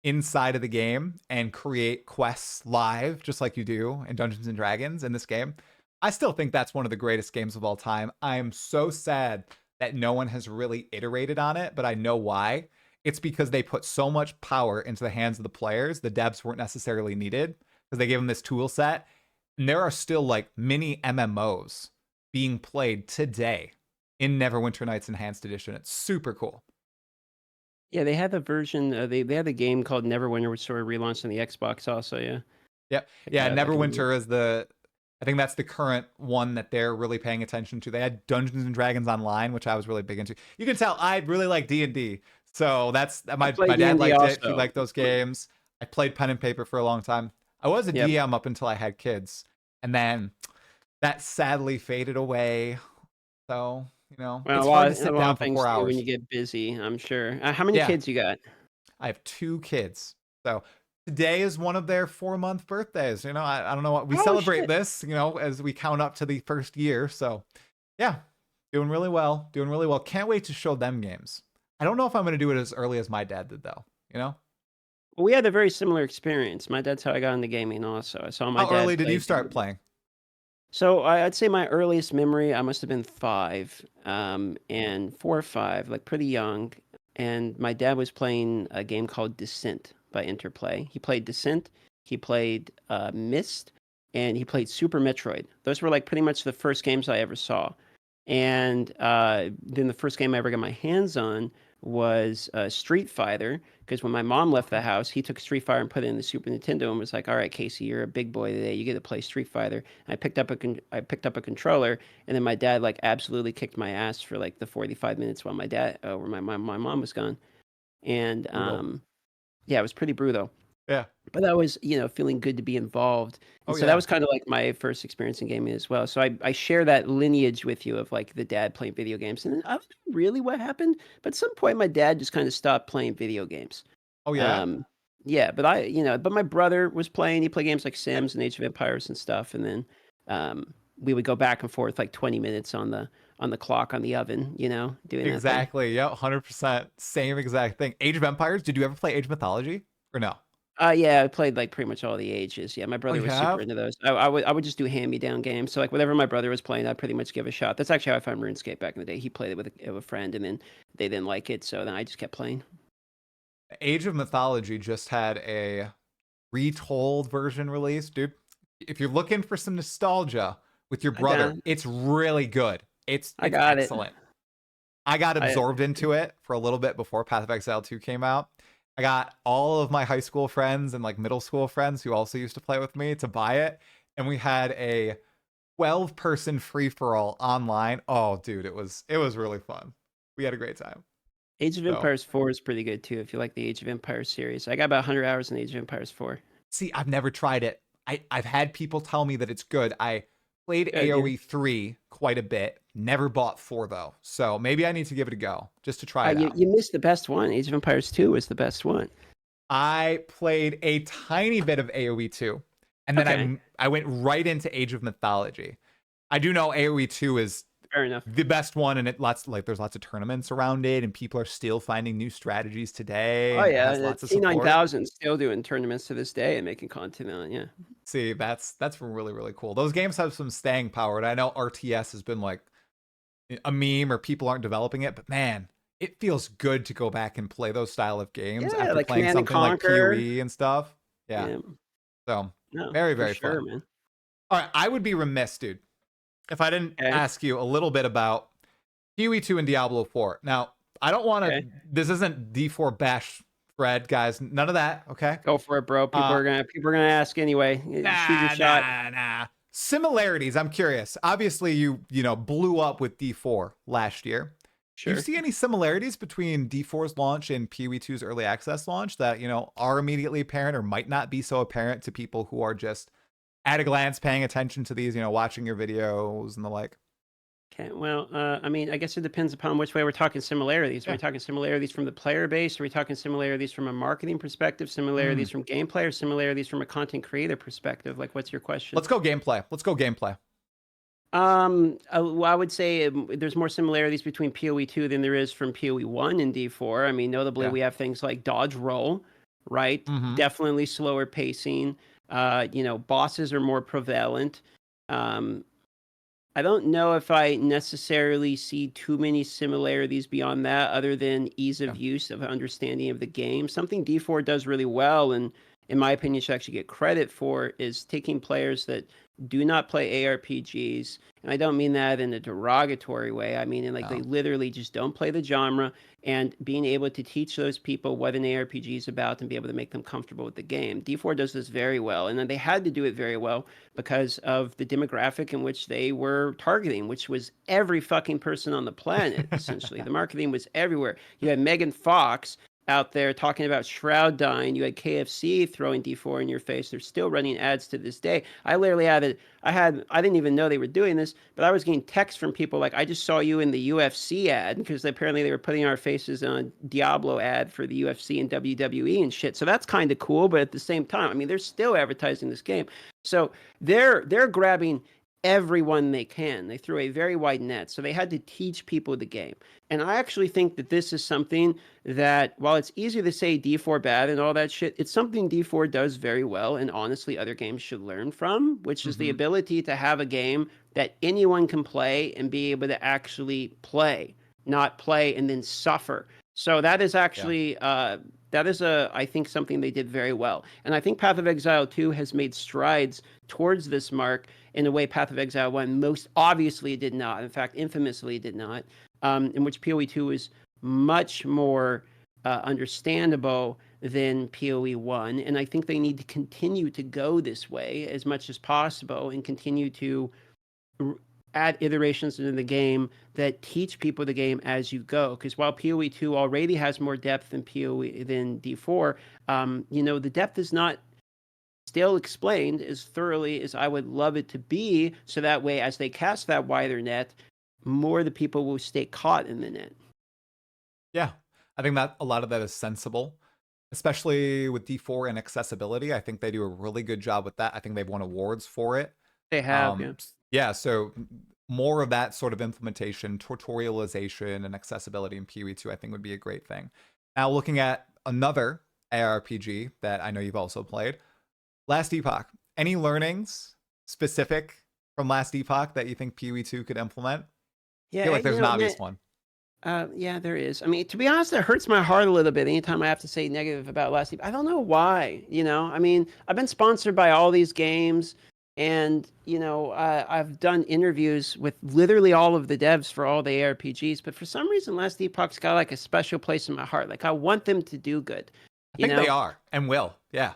inside of the game and create quests live, just like you do in Dungeons and Dragons in this game. I still think that's one of the greatest games of all time. I am so sad that no one has really iterated on it, but I know why. It's because they put so much power into the hands of the players. The devs weren't necessarily needed because they gave them this tool set. And there are still like mini MMOs being played today in Neverwinter Nights Enhanced Edition. It's super cool. Yeah, they had the version. They had a game called Neverwinter, which sort of relaunched on the Xbox. Also, yeah. Yep. Check Yeah, that out back in the day. Neverwinter is I think that's the current one that they're really paying attention to. They had Dungeons and Dragons Online, which I was really big into. You can tell I really like D&D. So that's I my played dad D&D liked it. He also. liked those games. I played pen and paper for a long time. I was a Yep. DM up until I had kids. And then that sadly faded away. So, Well, it's hard to a sit lot down of for things 4 do when hours. you get busy. I'm sure. How many Yeah, kids you got? I have 2 kids. So today is one of their 4-month birthdays. I don't know what we Oh celebrate shit! this, as we count up to the first year. So yeah, doing really well. Doing really well. Can't wait to show them games. I don't know if I'm going to do it as early as my dad did, though. Well, we had a very similar experience. My dad's how I got into gaming. Also, I saw my How dad early did you play start video. playing? So I'd say my earliest memory, I must have been 5, and 4 or 5, like pretty young. And my dad was playing a game called Descent by Interplay. He played Descent, he played Myst, and he played Super Metroid. Those were like pretty much the first games I ever saw. And then the first game I ever got my hands on was Street Fighter. Because when my mom left the house, he took Street Fighter and put it in the Super Nintendo and was like, "All right, Casey, you're a big boy today. You get to play Street Fighter." And I picked up a controller, and then my dad like absolutely kicked my ass for like the 45 minutes while where my mom was gone. And Brutal. yeah, it was pretty brutal. Yeah. But that was, feeling good to be involved. And Oh so that yeah. was kind of like my first experience in gaming as well. So I share that lineage with you of like the dad playing video games. And I don't know really what happened, but at some point my dad just kind of stopped playing video games. Oh yeah. Um, yeah, but my brother was playing. He played games like Sims and Age of Empires and stuff. And then we would go back and forth like 20 minutes on the clock on the oven, doing that thing. Exactly. Yeah. 100%. Same exact thing. Age of Empires. Did you ever play Age of Mythology or no? Yeah, I played like pretty much all the ages. Yeah, my Oh, brother you was super have? into those. I would just do hand-me-down games. So like whatever my brother was playing, I'd pretty much give a shot. That's actually how I found RuneScape back in the day. He played it with a friend, and then they didn't like it, so then I just kept playing. Age of Mythology just had a retold version released, dude. If you're looking for some nostalgia with your I got brother, it's really good. It's I it's got it. excellent. I got I absorbed into it for a little bit before Path of Exile 2 came out. I got all of my high school friends and like middle school friends who also used to play with me to buy it, and we had a 12-person free for all online. Oh, dude, it was really fun. We had a great time. Age of So, Empires 4 is pretty good too if you like the Age of Empires series. I got about 100 hours in Age of Empires 4. see, I've never tried it. I've had people tell me that it's good. I played Good, yeah. AoE 3 quite a bit. Never bought 4 though. So maybe I need to give it a go just to try it You out. you missed the best one. Age of Empires 2 was the best one. I played a tiny bit of AoE 2 and then Okay, I went right into Age of Mythology. I do know AoE 2 is fair enough. the best one, and there's lots of tournaments around it, and people are still finding new strategies today, Oh and it yeah, has the lots of support. T9000 still doing tournaments to this day and making content on it. Yeah. See, that's really really cool. Those games have some staying power, and I know RTS has been like a meme or people aren't developing it, but man, it feels good to go back and play those style of games Yeah, after like playing Command and something like Conquer. PoE and stuff. Yeah, Yeah, so no, very for very sure, fun. man. All right, I would be remiss, dude, if I didn't Okay. ask you a little bit about PoE2 and Diablo 4. Now, I don't want to. Okay. This isn't D4 bash thread, guys. None of that. Okay. Go for it, bro. Uh, People are gonna ask anyway. Shoot your shot. nah. Similarities. I'm curious. Obviously, you blew up with D4 last year. Do you Sure. see any similarities between D4's launch and PoE2's early access launch that are immediately apparent or might not be so apparent to people who are just at a glance paying attention to these, watching your videos and the like? Okay, well, I mean, I guess it depends upon which way we're talking similarities. Are Yeah. we talking similarities from the player base? Are we talking similarities from a marketing perspective? Similarities from gameplay, or similarities from a content creator perspective? Like, what's your question? Let's go gameplay. Well, I would say there's more similarities between PoE2 than there is from PoE1 and D4. I mean, notably, Yeah. we have things like dodge roll, right? Definitely slower pacing. Bosses are more prevalent. I don't know if I necessarily see too many similarities beyond that, other than ease of use of understanding of the game. Something D4 does really well, and in my opinion, should actually get credit for, is taking players that do not play ARPGs, and I don't mean that in a derogatory way. I mean, they literally just don't play the genre, and being able to teach those people what an ARPG is about and be able to make them comfortable with the game. D4 does this very well, and then they had to do it very well because of the demographic in which they were targeting, which was every fucking person on the planet, essentially. The marketing was everywhere. You had Megan Fox out there talking about Shroud dying. You had KFC throwing D4 in your face. They're still running ads to this day. I literally had it. I didn't even know they were doing this, but I was getting texts from people like, I just saw you in the UFC ad, because apparently they were putting our faces on a Diablo ad for the UFC and WWE and shit. So that's kind of cool, but at the same time, I mean, they're still advertising this game. So they're grabbing everyone they can. They threw a very wide net. So they had to teach people the game. And I actually think that this is something that, while it's easier to say D4 bad and all that shit, it's something D4 does very well, and honestly other games should learn from, which is the ability to have a game that anyone can play and be able to actually play, not play and then suffer. So that is actually I think something they did very well. And I think Path of Exile 2 has made strides towards this mark in a way Path of Exile 1 most obviously did not. In fact, infamously did not. In which PoE2 is much more understandable than PoE1. And I think they need to continue to go this way as much as possible and continue to add iterations into the game that teach people the game as you go. Because while PoE2 already has more depth than D4, the depth is not still explained as thoroughly as I would love it to be. So that way, as they cast that wider net, more of the people will stay caught in the net. Yeah, I think that a lot of that is sensible, especially with D4 and accessibility. I think they do a really good job with that. I think they've won awards for it. They have, yeah. So more of that sort of implementation, tutorialization, and accessibility in PoE2, I think would be a great thing. Now, looking at another ARPG that I know you've also played, Last Epoch. Any learnings specific from Last Epoch that you think PoE2 could implement? Yeah, I feel like there's an obvious one. Yeah, there is. I mean, to be honest, it hurts my heart a little bit anytime I have to say negative about Last Epoch. I don't know why. I mean, I've been sponsored by all these games, and I've done interviews with literally all of the devs for all the ARPGs. But for some reason, Last Epoch's got like a special place in my heart. Like, I want them to do good. I think they are and will. Yeah.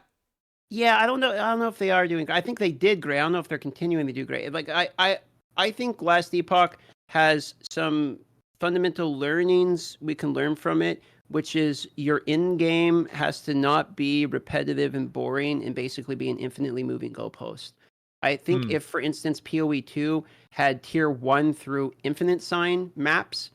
Yeah, I don't know if they are doing. I think they did great. I don't know if they're continuing to do great. Like, I think Last Epoch has some fundamental learnings we can learn from it, which is your in-game has to not be repetitive and boring and basically be an infinitely moving goalpost. I think if, for instance, PoE2 had tier 1 through infinite sign maps,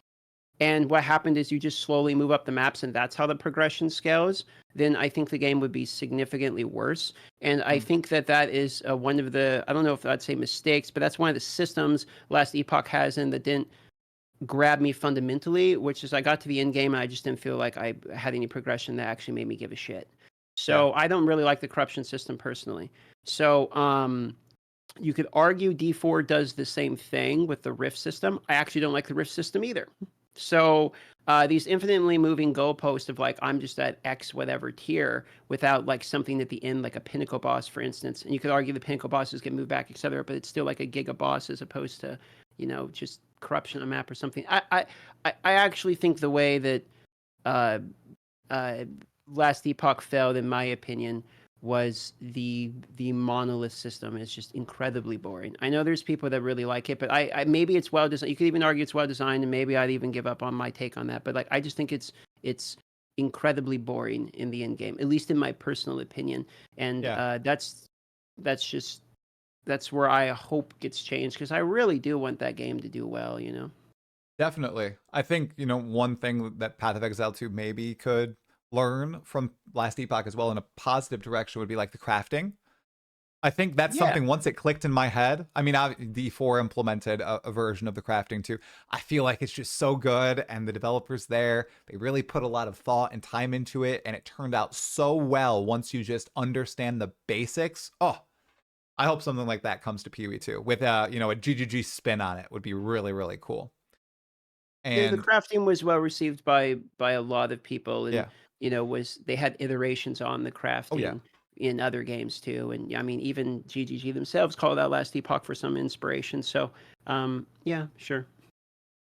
and what happened is you just slowly move up the maps and that's how the progression scales, then I think the game would be significantly worse. And I think that is one of the, I don't know if I'd say mistakes, but that's one of the systems Last Epoch has in that didn't grab me fundamentally, which is I got to the end game and I just didn't feel like I had any progression that actually made me give a shit. So I don't really like the corruption system personally. So you could argue D4 does the same thing with the Rift system. I actually don't like the Rift system either. So these infinitely moving goalposts of like I'm just at X whatever tier without like something at the end like a pinnacle boss, for instance. And you could argue the pinnacle bosses get moved back, etc. But it's still like a giga boss as opposed to just corruption on a map or something. I actually think the way that uh, uh, Last Epoch failed, in my opinion, was the monolith system is just incredibly boring. I know there's people that really like it, but I maybe it's well designed. You could even argue it's well designed, and maybe I'd even give up on my take on that. But like, I just think it's incredibly boring in the end game, at least in my personal opinion. And that's where I hope gets changed because I really do want that game to do well. Definitely. I think, one thing that Path of Exile 2 maybe could learn from Last Epoch as well in a positive direction would be like the crafting. I think that's something once it clicked in my head. I mean, D4 implemented a version of the crafting too. I feel like it's just so good, and the developers there, they really put a lot of thought and time into it, and it turned out so well once you just understand the basics. Oh, I hope something like that comes to PoE2 with a GGG spin on it would be really, really cool. The And crafting was well received by a lot of people, and yeah. they had iterations on the Oh yeah. crafting in other games too. And I mean, even GGG themselves called out Last Epoch for some inspiration. So, yeah, sure.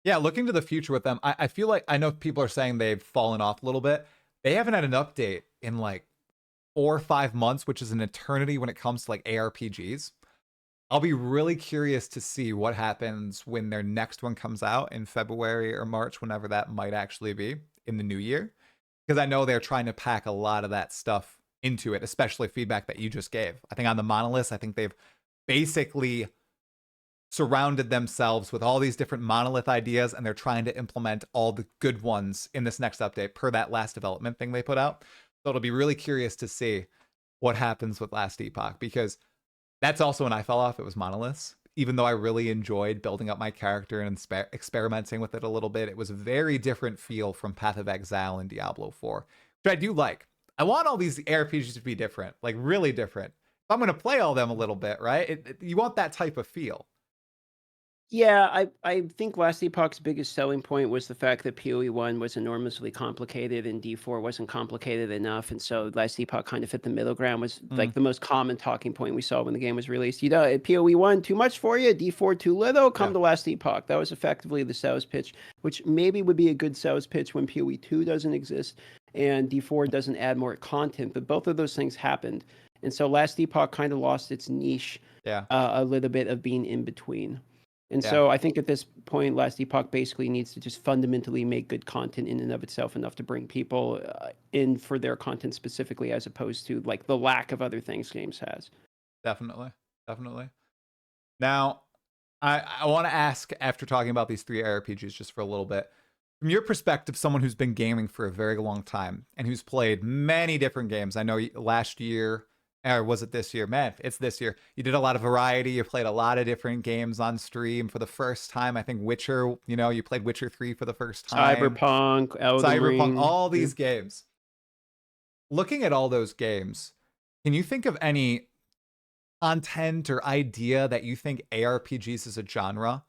Yeah, looking to the future with them, I feel like I know people are saying they've fallen off a little bit. They haven't had an update in like 4 or 5 months, which is an eternity when it comes to like ARPGs. I'll be really curious to see what happens when their next one comes out in February or March, whenever that might actually be in the new year. Because I know they're trying to pack a lot of that stuff into it, especially feedback that you just gave. I think on the monoliths, I think they've basically surrounded themselves with all these different monolith ideas, and they're trying to implement all the good ones in this next update per that last development thing they put out. So it'll be really curious to see what happens with Last Epoch, because that's also when I fell off. It was monoliths. Even though I really enjoyed building up my character and experimenting with it a little bit, it was a very different feel from Path of Exile and Diablo 4, which I do like. I want all these RPGs to be different, like really different. If I'm going to play all them a little bit, right? You want that type of feel. Yeah, I think Last Epoch's biggest selling point was the fact that PoE1 was enormously complicated and D4 wasn't complicated enough. And so Last Epoch kind of fit the middle ground, was like the most common talking point we saw when the game was released. PoE1 too much for you, D4 too little, come to Last Epoch. That was effectively the sales pitch, which maybe would be a good sales pitch when PoE2 doesn't exist and D4 doesn't add more content. But both of those things happened. And so Last Epoch kind of lost its niche a little bit of being in between. And so I think at this point, Last Epoch basically needs to just fundamentally make good content in and of itself enough to bring people in for their content specifically, as opposed to like the lack of other things games has. Definitely. Now, I want to ask, after talking about these 3 RPGs just for a little bit, from your perspective, someone who's been gaming for a very long time and who's played many different games. I know last year, or was it this year? Man, it's this year. You did a lot of variety. You played a lot of different games on stream for the first time. I think Witcher, you played Witcher 3 for the first time. Cyberpunk, Elden Ring. All these games. Looking at all those games, can you think of any content or idea that you think ARPGs as a genre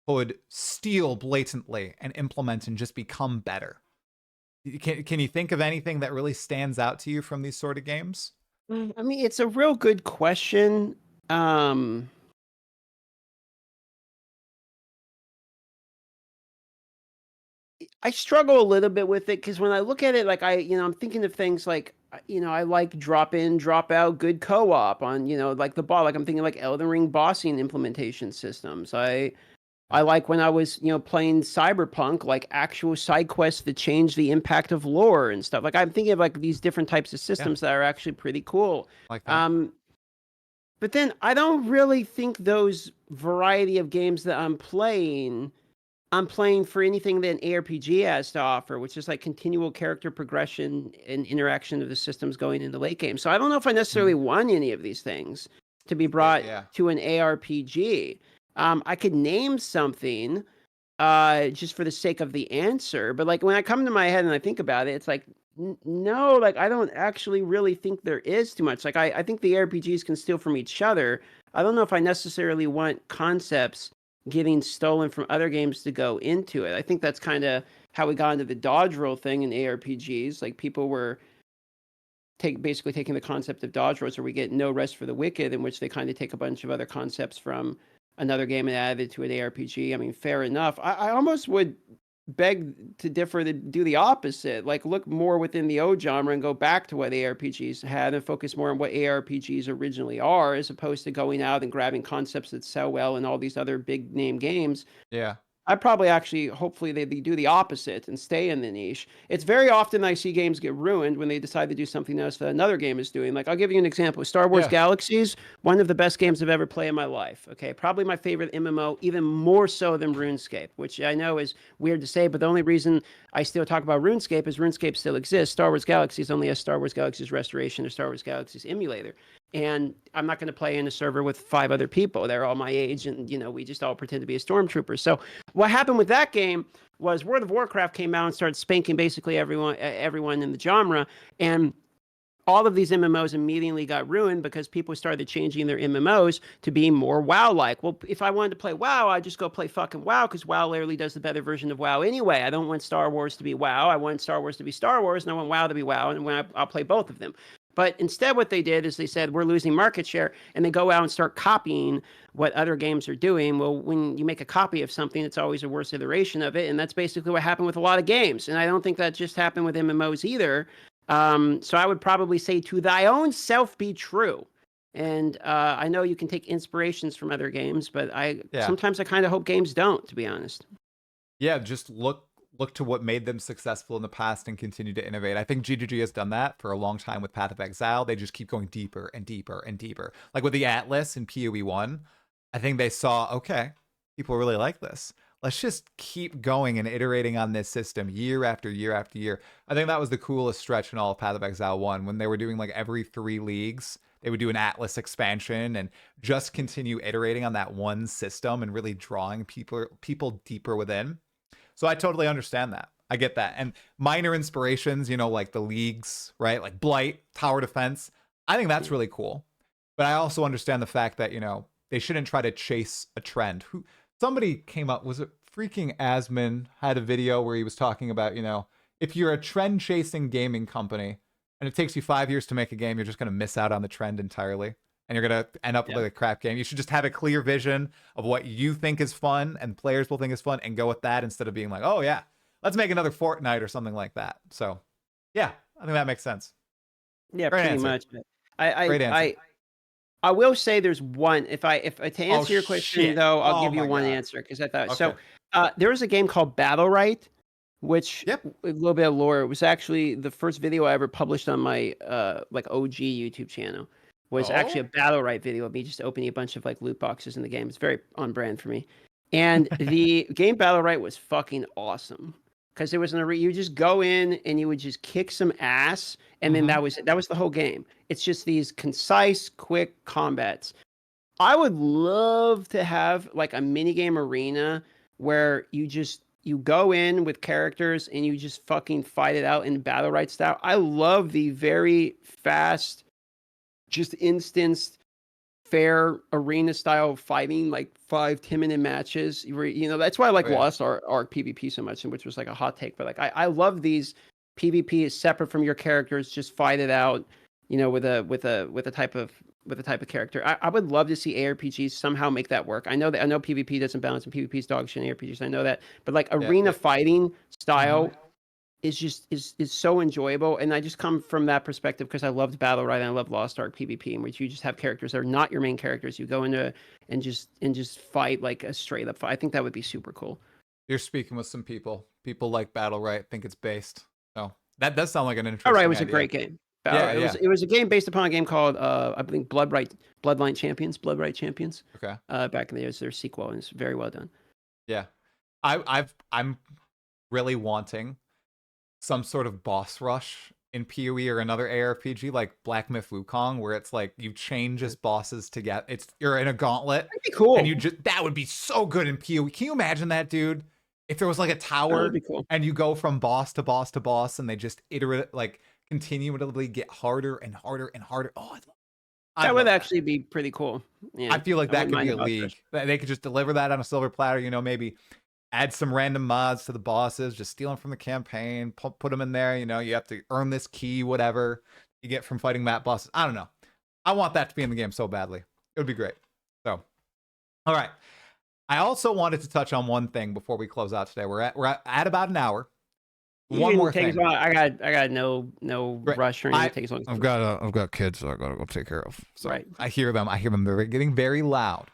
could steal blatantly and implement and just become better? Can you think of anything that really stands out to you from these sort of games? I mean, it's a real good question. I struggle a little bit with it because when I look at it, like I'm thinking of things like, I like drop in, drop out, good co-op on, like the ball. Like I'm thinking like Elden Ring bossing implementation systems. I like when I was, playing Cyberpunk, like actual side quests that change the impact of lore and stuff. Like I'm thinking of like these different types of systems that are actually pretty cool. Like that. But then I don't really think those variety of games that I'm playing for anything that an ARPG has to offer, which is like continual character progression and interaction of the systems going into late game. So I don't know if I necessarily want any of these things to be brought to an ARPG. I could name something just for the sake of the answer, but like when I come to my head and I think about it, it's like no, like I don't actually really think there is too much. Like I think the ARPGs can steal from each other. I don't know if I necessarily want concepts getting stolen from other games to go into it. I think that's kind of how we got into the dodge roll thing in ARPGs. Like people were basically taking the concept of dodge rolls, where we get no rest for the wicked, in which they kind of take a bunch of other concepts from another game and add it to an ARPG. I mean, fair enough. I almost would beg to differ to do the opposite. Like look more within the O genre and go back to what ARPGs had and focus more on what ARPGs originally are, as opposed to going out and grabbing concepts that sell well in all these other big name games. Yeah. I probably actually, hopefully, they do the opposite and stay in the niche. It's very often I see games get ruined when they decide to do something else that another game is doing. Like, I'll give you an example. Star Wars Yeah. Galaxies, one of the best games I've ever played in my life. Okay, probably my favorite MMO, even more so than RuneScape, which I know is weird to say, but the only reason I still talk about RuneScape is RuneScape still exists. Star Wars Galaxies only has Star Wars Galaxies Restoration or Star Wars Galaxies Emulator. And I'm not going to play in a server with 5 other people. They're all my age, and we just all pretend to be a stormtrooper. So what happened with that game was World of Warcraft came out and started spanking basically everyone in the genre, and all of these MMOs immediately got ruined because people started changing their MMOs to be more WoW-like. Well, if I wanted to play WoW, I'd just go play fucking WoW, because WoW literally does the better version of WoW anyway. I don't want Star Wars to be WoW. I want Star Wars to be Star Wars, and I want WoW to be WoW, and I'll play both of them. But instead, what they did is they said, we're losing market share, and they go out and start copying what other games are doing. Well, when you make a copy of something, it's always a worse iteration of it, and that's basically what happened with a lot of games. And I don't think that just happened with MMOs either. So I would probably say, to thy own self be true. And I know you can take inspirations from other games, but sometimes I kind of hope games don't, to be honest. Yeah, just look to what made them successful in the past and continue to innovate. I think GGG has done that for a long time with Path of Exile. They just keep going deeper and deeper and deeper. Like with the Atlas in PoE1, I think they saw, okay, people really like this. Let's just keep going and iterating on this system year after year after year. I think that was the coolest stretch in all of Path of Exile 1, when they were doing like every 3 leagues, they would do an Atlas expansion and just continue iterating on that one system and really drawing people deeper within. So I totally understand that. I get that. And minor inspirations, like the leagues, right? Like Blight, Tower Defense. I think that's really cool. But I also understand the fact that, they shouldn't try to chase a trend. Somebody came up, was it freaking Asman, had a video where he was talking about, if you're a trend chasing gaming company and it takes you 5 years to make a game, you're just going to miss out on the trend entirely. And you're going to end up with a crap game. You should just have a clear vision of what you think is fun and players will think is fun and go with that, instead of being like, oh yeah, let's make another Fortnite or something like that. So yeah, I think that makes sense. Yeah, Great pretty answer. much. Great answer. I will say there's one. If to answer your question shit. though, I'll Oh give you my one God. answer, because I thought Okay. so. There was a game called Battle Right, which a little bit of lore. It was actually the first video I ever published on my like OG YouTube channel. Was actually a Battle Right video of me just opening a bunch of like loot boxes in the game. It's very on brand for me. And the game Battle Right was fucking awesome, because it was you just go in and you would just kick some ass, and then that was the whole game. It's just these concise, quick combats. I would love to have like a minigame arena where you go in with characters and you just fucking fight it out in Battle Right style. I love the very fast, just instanced, fair arena style fighting, like 5-10 minute matches. That's why I like Lost Ark PvP so much, and which was like a hot take, but like I love these. PvP is separate from your characters, just fight it out, with a type of character. I would love to see ARPGs somehow make that work. I know PvP doesn't balance, and PvP is dog shit in ARPGs. I know that, but like arena fighting style is so enjoyable, and I just come from that perspective because I loved Battle Right and I love Lost Ark PvP, in which you just have characters that are not your main characters. You go into and just fight like a straight up fight. I think that would be super cool. You're speaking with some people. People like Battle Right, think it's based. So that does sound like an interesting Battle Right was idea. a great game. It was a game based upon a game called I think Bloodline Champions. Okay. Back in the day, it was their sequel, and it's very well done. Yeah. I'm really wanting some sort of boss rush in PoE or another ARPG like Black Myth Wukong, where it's like you change as bosses to get you're in a gauntlet. That'd be cool. And that would be so good in PoE. Can you imagine that, dude? If there was like a tower and you go from boss to boss to boss, and they just continually get harder and harder and harder. Oh, That would actually be pretty cool. Yeah, I feel like that could be a a league. They could just deliver that on a silver platter. You know, maybe add some random mods to the bosses, just steal them from the campaign, put them in there. You know, you have to earn this key, whatever you get from fighting map bosses. I don't know. I want that to be in the game so badly. It would be great. So, all right. I also wanted to touch on one thing before we close out today. We're at about an hour. One more thing. I got no rush or anything. Take as long as I've got kids, so I gotta go take care of. So right. I hear them. They're getting very loud.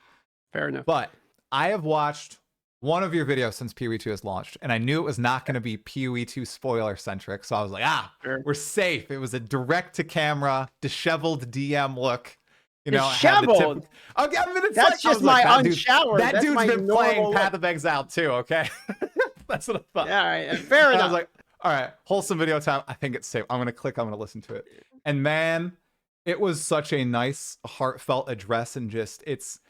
Fair enough. But I have watched one of your videos since PoE2 has launched, and I knew it was not going to be PoE2 spoiler centric. So I was like, sure. We're safe. It was a direct to camera, disheveled DM look. You know, disheveled. Okay, I mean, that's just my unshowered. That dude's been playing Path of Exile too. Okay, that's what I thought. Yeah, all right. Fair enough. I was like, all right, wholesome video time. I think it's safe. I'm gonna click. I'm gonna listen to it. And man, it was such a nice, heartfelt address, and just it's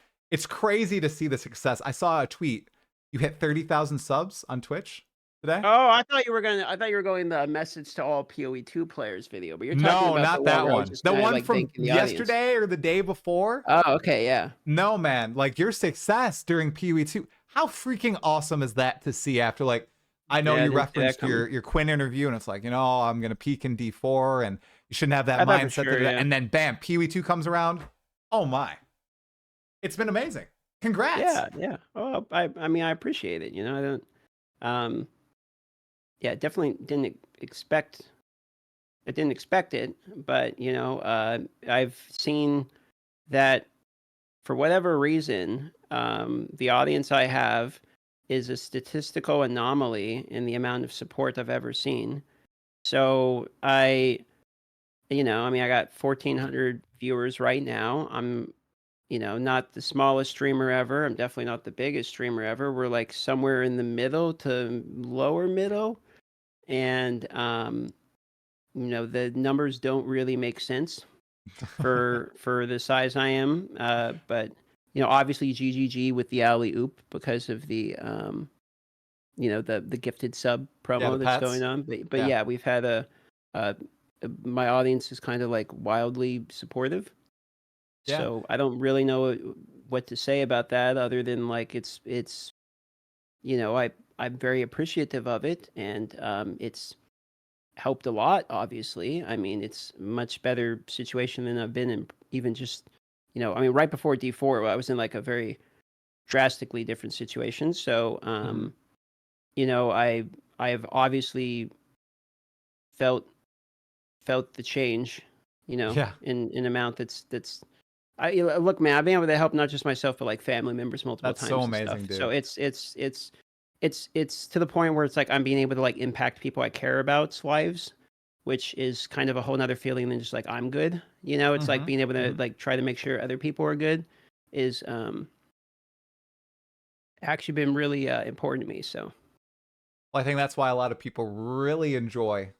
crazy to see the success. I saw a tweet. You hit 30,000 subs on Twitch today. Oh, I thought you were going the message to all PoE2 players video, but you're talking about not that one. The one from yesterday or the day before. Oh, okay, yeah. No, man, like your success during PoE2. How freaking awesome is that to see after like. I know you referenced your Quinn interview, and it's like, you know, I'm going to peak in D4, and you shouldn't have that mindset. Sure, and then, bam, PoE2 comes around. Oh, my. It's been amazing. Congrats. Yeah. Oh, I mean, I appreciate it. You know, I don't, definitely didn't expect it, but, you know, I've seen that for whatever reason, the audience I have is a statistical anomaly in the amount of support I've ever seen. So I got 1,400 viewers right now. I'm, you know, not the smallest streamer ever. I'm definitely not the biggest streamer ever. We're like somewhere in the middle to lower middle. And, you know, the numbers don't really make sense for the size I am. But you know, obviously GGG with the alley oop because of the, you know, the gifted sub promo that's going on. But yeah, we've had my audience is kind of like wildly supportive. Yeah. So I don't really know what to say about that other than like it's you know, I'm very appreciative of it, and it's helped a lot. Obviously, I mean, it's a much better situation than I've been in, even just. You know, I mean, right before D4, I was in like a very drastically different situation. So, you know, I have obviously felt the change, you know, in amount that's. Look, man, I've been able to help not just myself but like family members multiple times. That's so amazing, dude. So it's to the point where it's like I'm being able to like impact people I care about's lives, which is kind of a whole nother feeling than just like I'm good. You know, it's like being able to like try to make sure other people are good is actually been really important to me. So well, I think that's why a lot of people really enjoy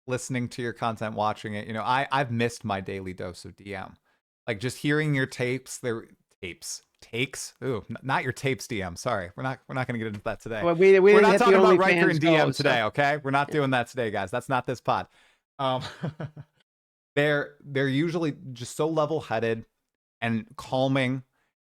listening to your content, watching it. You know, I've missed my daily dose of DM. Like just hearing your takes. Ooh, not your tapes, DM. Sorry, we're not gonna get into that today. Well, we're not talking about Riker and DM today, okay? We're not doing that today, guys. That's not this pod. They're usually just so level-headed and calming,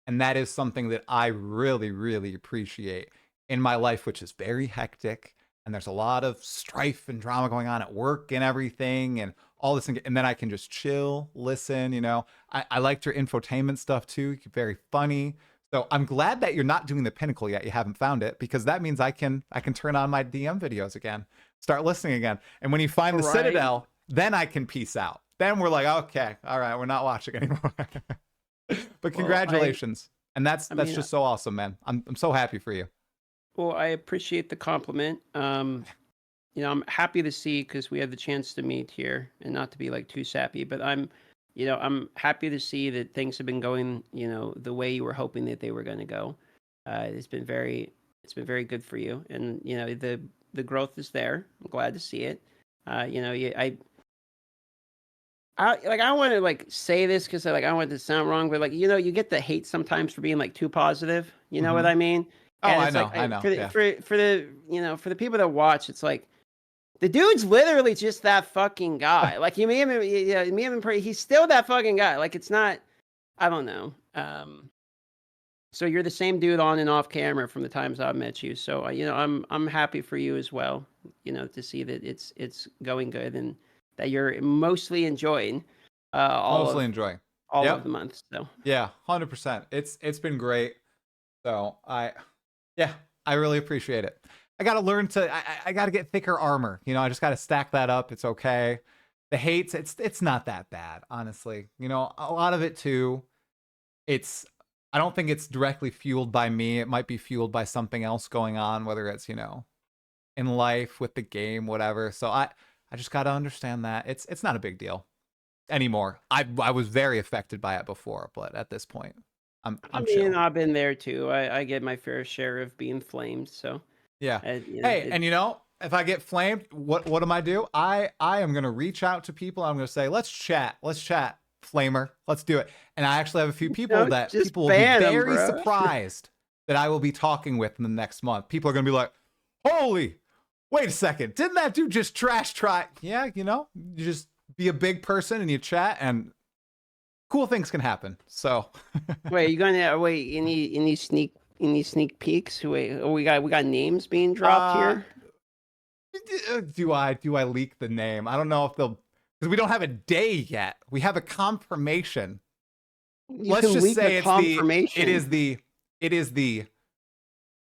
and that is something that I really, really appreciate in my life, which is very hectic, and there's a lot of strife and drama going on at work and everything, and all this, and then I can just chill, listen. You know, I liked your infotainment stuff too. Very funny. So I'm glad that you're not doing the Pinnacle yet. You haven't found it, because that means I can turn on my DM videos again, start listening again, and when you find the Citadel, then I can peace out. Then we're like, okay, all right, we're not watching anymore. But congratulations. And that's just so awesome, man. I'm so happy for you. Well, I appreciate the compliment. You know, I'm happy to see, because we had the chance to meet here, and not to be like too sappy, but I'm happy to see that things have been going, you know, the way you were hoping that they were going to go. It's been very good for you, and you know, the growth is there. I'm glad to see it. You know, I want to like say this because like I don't want it to sound wrong, but like, you know, you get the hate sometimes for being like too positive. You know what I mean? Oh, I know. I know. For the you know, for the people that watch, it's like the dude's literally just that fucking guy. Like you meet him, he's still that fucking guy. Like it's not I don't know. So you're the same dude on and off camera from the times I've met you. So you know, I'm happy for you as well. You know, to see that it's going good and that you're mostly enjoying all Mostly of enjoying. all of Yep. the months. So Yeah, 100%. It's been great. So yeah, I really appreciate it. I got to learn to, I got to get thicker armor. You know, I just got to stack that up. It's okay. The hates, it's not that bad, honestly. You know, a lot of it too, it's, I don't think it's directly fueled by me. It might be fueled by something else going on, whether it's, you know, in life with the game, whatever. So I just got to understand that it's not a big deal anymore. I was very affected by it before, but at this point, I I'm mean, chill. I've been there too. I get my fair share of being flamed. So Yeah. you know, Hey, and you know, if I get flamed, what am I do? I am gonna reach out to people. I'm gonna say, let's chat, flamer, let's do it. And I actually have a few people no, that just people will be ban them, very bro. surprised that I will be talking with in the next month. People are gonna be like, holy, wait a second, didn't that dude just trash try? Yeah, you know, you just be a big person and you chat and cool things can happen. So Wait, you gonna wait? Any sneak peeks? Wait, oh, we got names being dropped uh here. do I leak the name? I don't know if they'll, because we don't have a day yet. We have a confirmation. You Let's can just leak a say confirmation. it is the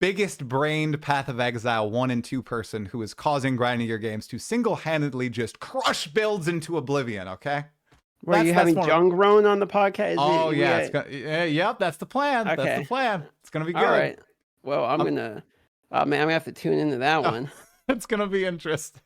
biggest brained Path of Exile 1 and 2 person who is causing grinding your games to single-handedly just crush builds into oblivion, okay? Were you That's having one of, Jung Grown on the podcast? Is oh it yeah, it's gonna, yep, that's the plan. That's the okay? plan. It's gonna be All good. right. Well, I'm I'm, gonna. Oh man, I'm gonna have to tune into that oh, one. it's gonna be interesting.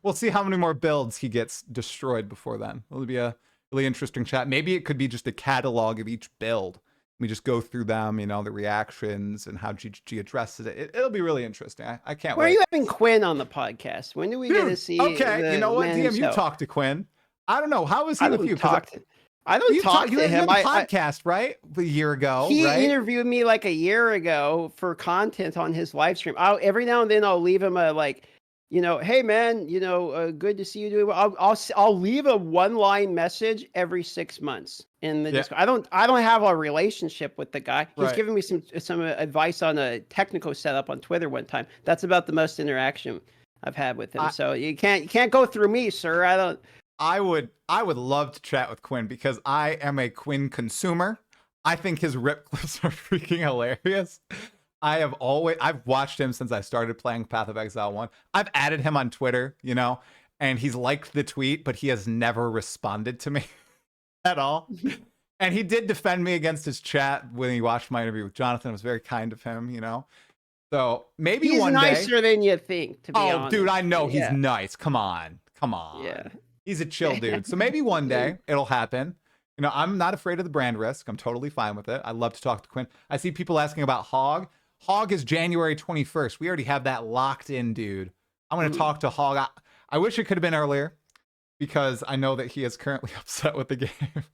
We'll see how many more builds he gets destroyed before then. It'll be a really interesting chat. Maybe it could be just a catalog of each build. We just go through them, you know, the reactions and how GG addresses it. It'll be really interesting. I can't Why are wait. you having Quinn on the podcast? When do we get to Dude, see okay. You know the what, man DM, you himself? talk to Quinn. I don't know. How is he I with don't you? Because talk to. I don't you talk to you him. had a podcast, right? A year ago, He right? interviewed me like a year ago for content on his live stream. Every now and then I'll leave him a like, you know, hey man, you know, good to see you doing well. I'll leave a one line message every 6 months in the Yeah, Discord. I don't have a relationship with the guy. He was right. giving me some advice on a technical setup on Twitter one time. That's about the most interaction I've had with him. I So you can't go through me, sir. I don't. I would love to chat with Quinn because I am a Quinn consumer. I think his rip clips are freaking hilarious. I've watched him since I started playing Path of Exile 1. I've added him on Twitter, you know, and he's liked the tweet, but he has never responded to me at all. And he did defend me against his chat when he watched my interview with Jonathan. It was very kind of him, you know. So maybe He's one day. nicer than you think, to be Oh, dude, honest. I know he's Yeah, nice. Come on. Come yeah. on. He's a chill dude. So maybe one day it'll happen. You know, I'm not afraid of the brand risk. I'm totally fine with it. I love to talk to Quinn. I see people asking about Hog. Hog is January 21st. We already have that locked in, dude. I'm going to talk to Hog. I wish it could have been earlier because I know that he is currently upset with the game.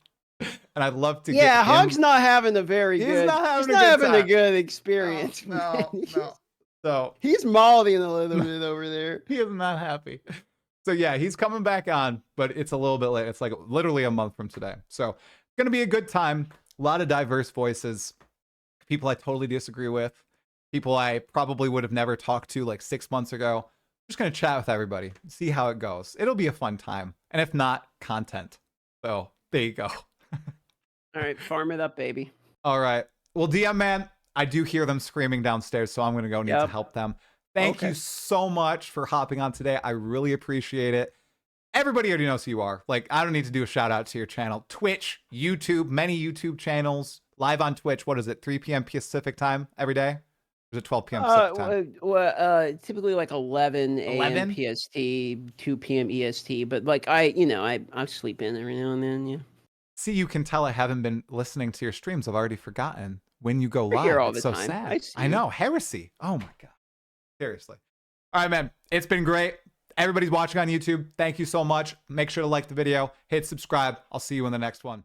And I'd love to get him. Hog's not having a very He's good. not He's having a not good having a time. good experience. No. So He's molding a little bit over there. he is not happy. So yeah, he's coming back on, but it's a little bit late. It's like literally a month from today. So it's gonna be a good time. A lot of diverse voices, people I totally disagree with, people I probably would have never talked to like 6 months ago. Just gonna chat with everybody, see how it goes. It'll be a fun time, and if not, content. So there you go. All right, farm it up, baby. All right. Well, DM man, I do hear them screaming downstairs, so I'm gonna go need to help them. Thank you so much for hopping on today. I really appreciate it. Everybody already knows who you are. Like, I don't need to do a shout out to your channel. Twitch, YouTube, many YouTube channels, live on Twitch. What is it, 3 p.m. Pacific time every day? Or is it 12 p.m. Pacific time? Typically like 11 a.m. 11? PST, 2 p.m. EST. But like I sleep in every now and then. Yeah. See, you can tell I haven't been listening to your streams. I've already forgotten when you go We're live. here all It's the so time. sad. I know. Heresy. Oh my God. Seriously. All right, man. It's been great. Everybody's watching on YouTube. Thank you so much. Make sure to like the video, hit subscribe. I'll see you in the next one.